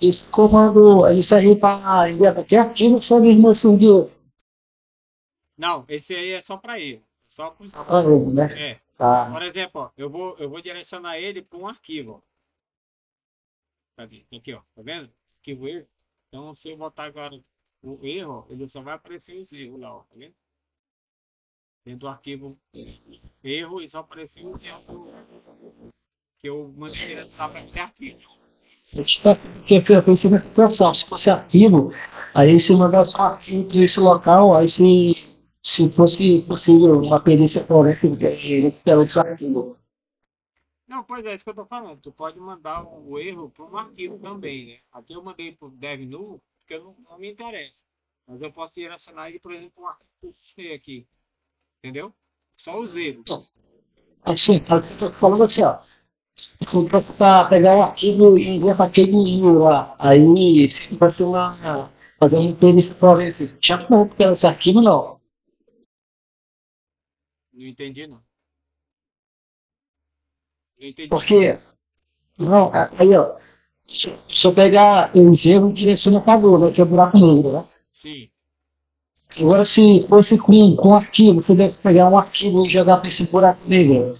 esse comando aí serve para enviar qualquer arquivo sobre emoção de Não, esse aí é só para erro. Só com... erro, né? É. Tá. Por exemplo, ó, eu vou direcionar ele para um arquivo. Ó. Cadê? Aqui, ó. Tá vendo? Arquivo erro. Então, se eu botar agora o erro, ele só vai aparecer os erros lá, ó. Tá vendo? Dentro do arquivo erro e só apareceu o erro que eu mandei direcionar para aquele arquivo. Porque eu pensei nessa situação, se fosse arquivo, aí se mandasse um arquivo para esse local, aí se fosse possível uma perícia forense pelo esse arquivo. Não, pois é, isso que eu tô falando. Tu pode mandar o erro para um arquivo também, né? Aqui eu mandei para o DevNull, porque não me interessa. Mas eu posso direcionar ele, por exemplo, para um arquivo que eu citei aqui. Entendeu? Só os erros. Assim, eu estou falando assim, ó, para pegar o arquivo e enviar para aquele livro lá, aí se fosse fazer uma perícia forense, já como pelo esse arquivo não. Não entendi, não. Não entendi. Porque, não, aí ó, se eu pegar os erros, direciona para a né, que é buraco negro, né? Sim. Agora, se fosse com arquivo, você deve pegar um arquivo e jogar para esse buraco negro.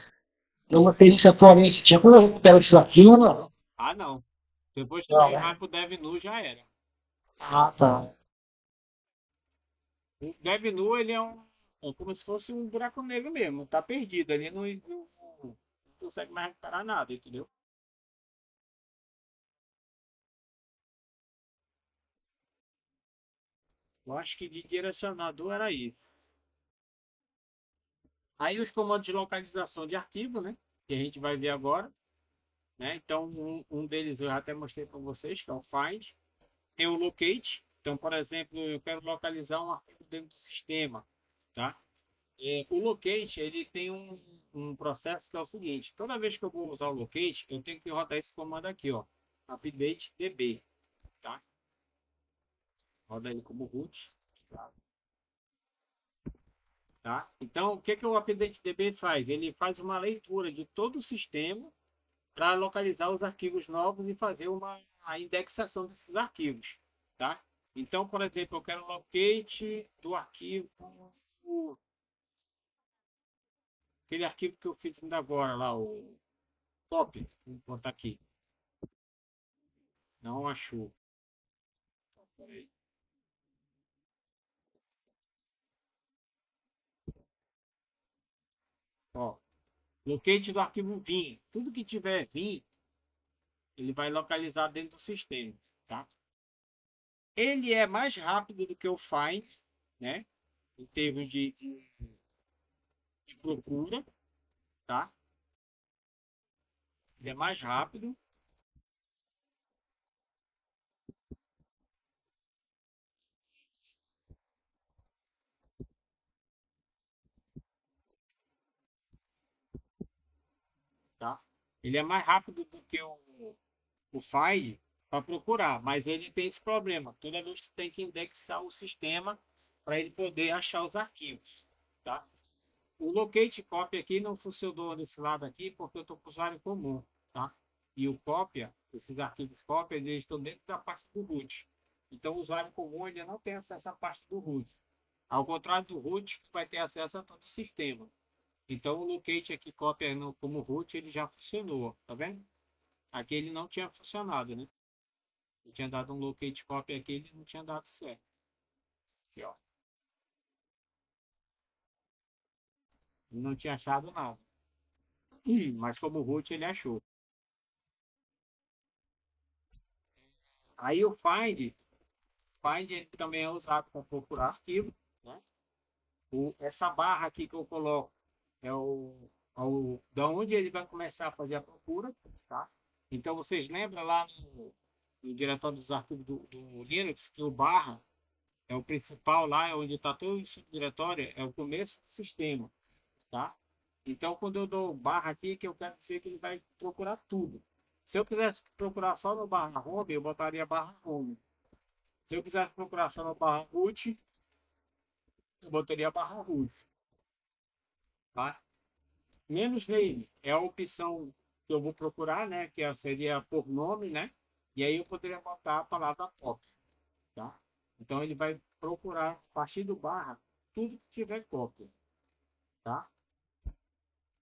Numa perícia forense, tinha como recuperar esse arquivo, não? Ah, não. Depois que Não, ele né? vai pro DevNull, já era. Ah, tá. O DevNull, ele é como se fosse um buraco negro mesmo. Tá perdido ali, não consegue mais recuperar nada, entendeu? Eu acho que de direcionador era isso. Aí os comandos de localização de arquivo, né? Que a gente vai ver agora. Né? Então, um deles eu já até mostrei para vocês, que é o find. Tem o locate. Então, por exemplo, eu quero localizar um arquivo dentro do sistema. Tá? O locate ele tem um processo que é o seguinte: toda vez que eu vou usar o locate, eu tenho que rodar esse comando aqui, ó, update db, tá? Roda ele como root, tá? Então, o que o update db faz? Ele faz uma leitura de todo o sistema para localizar os arquivos novos e fazer a indexação desses arquivos, tá? Então, por exemplo, eu quero locate do arquivo, aquele arquivo que eu fiz ainda agora lá, o top, vou botar aqui. Não achou. Peraí. Ó, locate do arquivo vim. Tudo que tiver vim, ele vai localizar dentro do sistema, tá? Ele é mais rápido do que o find, né? Em termos de procura, tá? Ele é mais rápido. Ele é mais rápido do que o Find para procurar, mas ele tem esse problema. Toda vez que você tem que indexar o sistema para ele poder achar os arquivos, tá? O locate copy aqui não funcionou nesse lado aqui porque eu estou com o usuário comum, tá? E o cópia, esses arquivos cópia, eles estão dentro da parte do root. Então o usuário comum ainda não tem acesso à parte do root. Ao contrário do root, que vai ter acesso a todo o sistema. Então o locate aqui cópia como root ele já funcionou, tá vendo? Aqui ele não tinha funcionado, né? Eu tinha dado um locate copy aqui, ele não tinha dado certo. Aqui, ó. Ele não tinha achado nada. Mas como root ele achou. Aí o find ele também é usado para procurar arquivo, né? Essa barra aqui que eu coloco da onde ele vai começar a fazer a procura, tá? Então vocês lembram lá no diretório dos arquivos do Linux que o barra é o principal lá, é onde está todo o subdiretório, é o começo do sistema, tá? Então quando eu dou barra aqui, que eu quero dizer que ele vai procurar tudo. Se eu quisesse procurar só no barra home, eu botaria barra home. Se eu quisesse procurar só no barra root, eu botaria barra root, tá? Menos name é a opção que eu vou procurar, né? Que seria por nome, né? E aí eu poderia botar a palavra copy, tá? Então ele vai procurar a partir do barra tudo que tiver cópia, tá?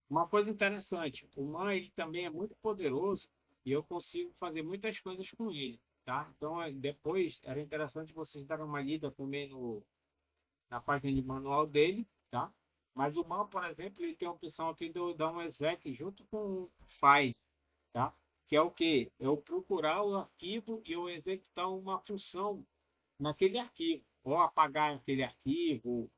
Uma coisa interessante, o man ele também é muito poderoso e eu consigo fazer muitas coisas com ele, tá? Então depois era interessante vocês darem uma lida também na página de manual dele, tá? Mas o man, por exemplo, ele tem a opção aqui de eu dar um exec junto com o faz, tá? Que é o que? Eu procurar o arquivo e eu executar uma função naquele arquivo, ou apagar aquele arquivo,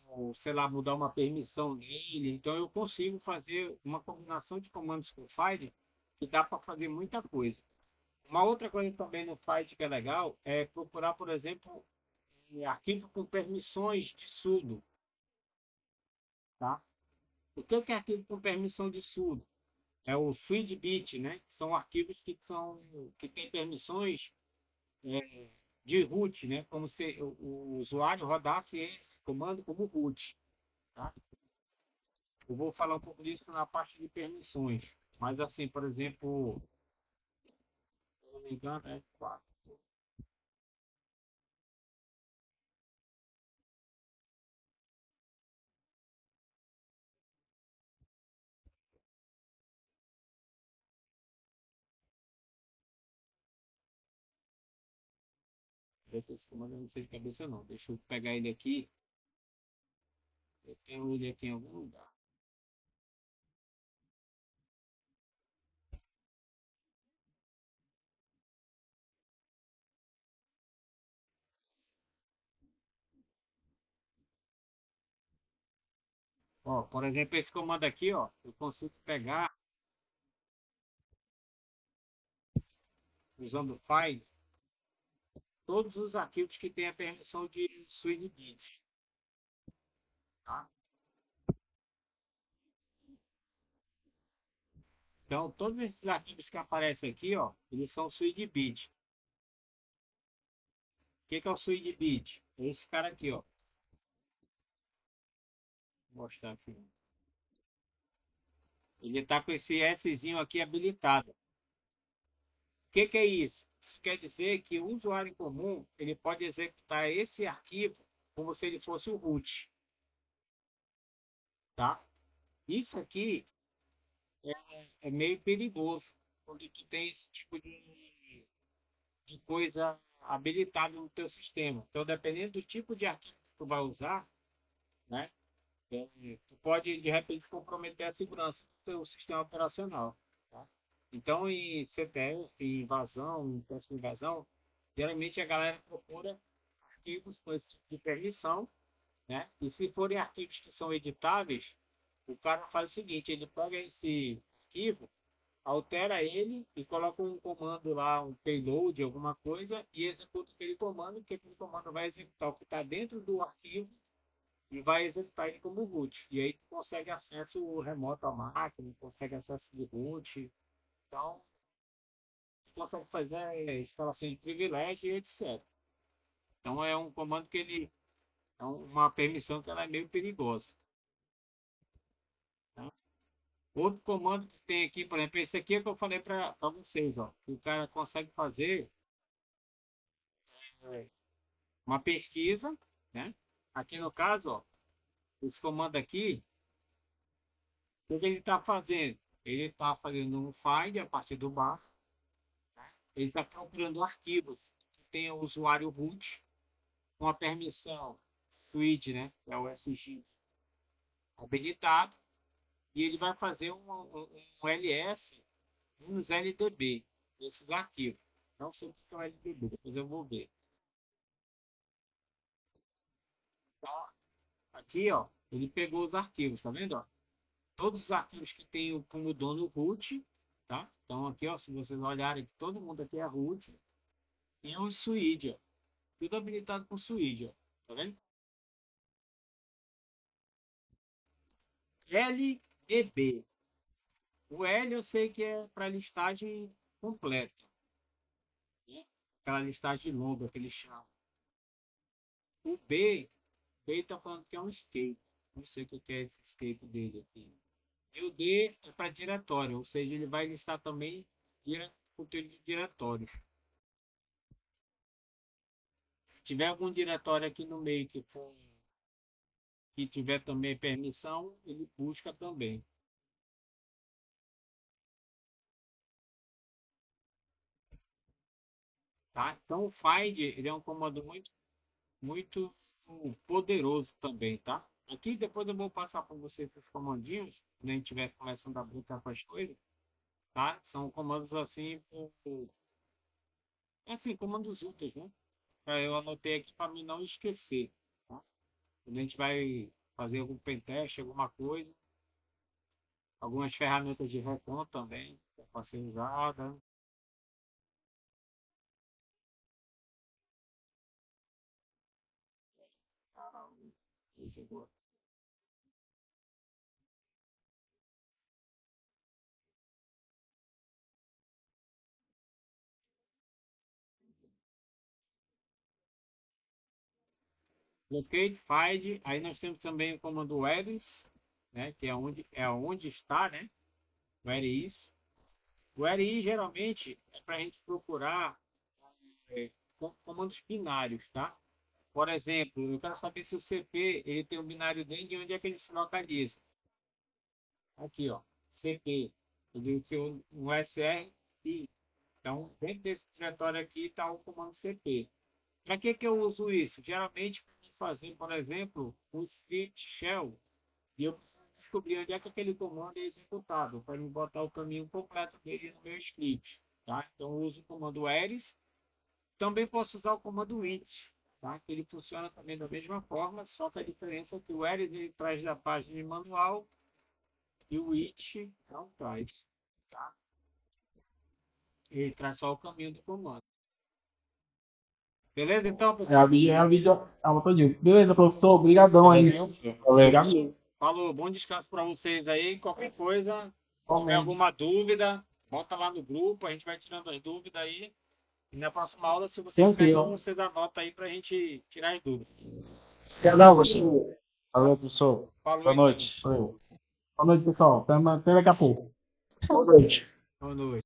ou sei lá, mudar uma permissão nele. Então eu consigo fazer uma combinação de comandos com o file que dá para fazer muita coisa. Uma outra coisa também no file que é legal é procurar, por exemplo, arquivo com permissões de sudo, tá? O que é arquivo com permissão de sudo? É o swidbit, né? São arquivos que têm permissões de root, né? Como se o usuário rodasse esse comando como root, tá? Eu vou falar um pouco disso na parte de permissões, mas assim, por exemplo, se não me engano, é 4. Esse comando eu não sei de cabeça não. Deixa eu pegar ele aqui. Eu tenho ele aqui em algum lugar. Ó, por exemplo, esse comando aqui, ó, eu consigo pegar usando o file todos os arquivos que têm a permissão de swidbit, tá? Então, todos esses arquivos que aparecem aqui, ó, eles são swidbit. O que é o swidbit? É esse cara aqui, ó. Vou mostrar aqui. Ele está com esse Szinho aqui habilitado. O que é isso? Isso quer dizer que o usuário comum ele pode executar esse arquivo como se ele fosse o root, tá? Isso aqui é meio perigoso quando tu tem esse tipo de coisa habilitada no teu sistema. Então, dependendo do tipo de arquivo que tu vai usar, né? Tu pode de repente comprometer a segurança do teu sistema operacional, tá? Então, em CTF, em invasão, em teste de invasão, geralmente a galera procura arquivos com esse tipo de permissão, né? E se forem arquivos que são editáveis, o cara faz o seguinte, ele pega esse arquivo, altera ele e coloca um comando lá, um payload, alguma coisa, e executa aquele comando, que aquele comando vai executar o que está dentro do arquivo e vai executar ele como root. E aí tu consegue acesso remoto à máquina, consegue acesso de root. Então, tu consegue fazer instalação de privilégio e etc. Então é um comando que ele é uma permissão que ela é meio perigosa. Tá? Outro comando que tem aqui, por exemplo, esse aqui é que eu falei para vocês, ó, que o cara consegue fazer é, uma pesquisa, né? Aqui no caso, ó, esse comando aqui, o que ele está fazendo? Ele está fazendo um find a partir do bar, ele está procurando arquivos que tenham usuário root com a permissão switch, né? Que é o SX habilitado, e ele vai fazer um ls nos LDB, esses arquivos. Não sei o que é o LDB, depois eu vou ver. Tá? Aqui, ó, ele pegou os arquivos, tá vendo? Ó? Todos os arquivos que tem como dono root, tá? Então aqui, ó, se vocês olharem, todo mundo aqui é root. E o switch, ó. Tudo habilitado com switch, ó. Tá vendo? LDB. O L eu sei que é para listagem completa, né? Aquela listagem longa que eles chamam. O B está falando que é um escape. Não sei o que é esse escape dele aqui. E o D é para diretório, ou seja, ele vai listar também conteúdo de diretórios. Se tiver algum diretório aqui no meio que tiver também permissão, ele busca também. Tá? Então o find ele é um comando muito poderoso também, tá? Aqui depois eu vou passar para vocês esses comandinhos, quando a gente estiver começando a brincar com as coisas, tá? São comandos assim, assim, comandos úteis, né? Eu anotei aqui para mim não esquecer, tá? Quando a gente vai fazer algum pentest, alguma coisa, algumas ferramentas de recon também, para ser usada. Ah, chegou. Locate, find, aí nós temos também o comando where, né, que é onde está, né, where is. O where is geralmente é para a gente procurar comandos binários, tá? Por exemplo, eu quero saber se o CP ele tem um binário dentro de onde é que ele se localiza. Aqui, ó, CP, ele tem um SR e então dentro desse diretório aqui está o comando CP. Para que eu uso isso? Geralmente para fazer, por exemplo, um script shell e eu preciso descobrir onde é que aquele comando é executado para me botar o caminho completo dele no meu script. Tá? Então eu uso o comando eres. Também posso usar o comando it, tá? Que ele funciona também da mesma forma, só que a diferença é que o eres ele traz da página de manual e o it não traz. Tá? Ele traz só o caminho do comando. Beleza então, pessoal? É a vídeo aula todinho. Beleza, professor? Obrigadão aí, viu? Valeu. Obrigado mesmo. Falou, bom descanso para vocês aí. Qualquer coisa, se tiver Comente. alguma dúvida, bota lá no grupo, a gente vai tirando as dúvidas aí. E na próxima aula, se vocês tiverem Tranquilo. como, vocês anotam aí para a gente tirar as dúvidas. Obrigadão, você. Valeu, professor. Falou Boa então. noite. Valeu. Boa noite, pessoal. Até daqui a pouco. Boa noite. Boa noite.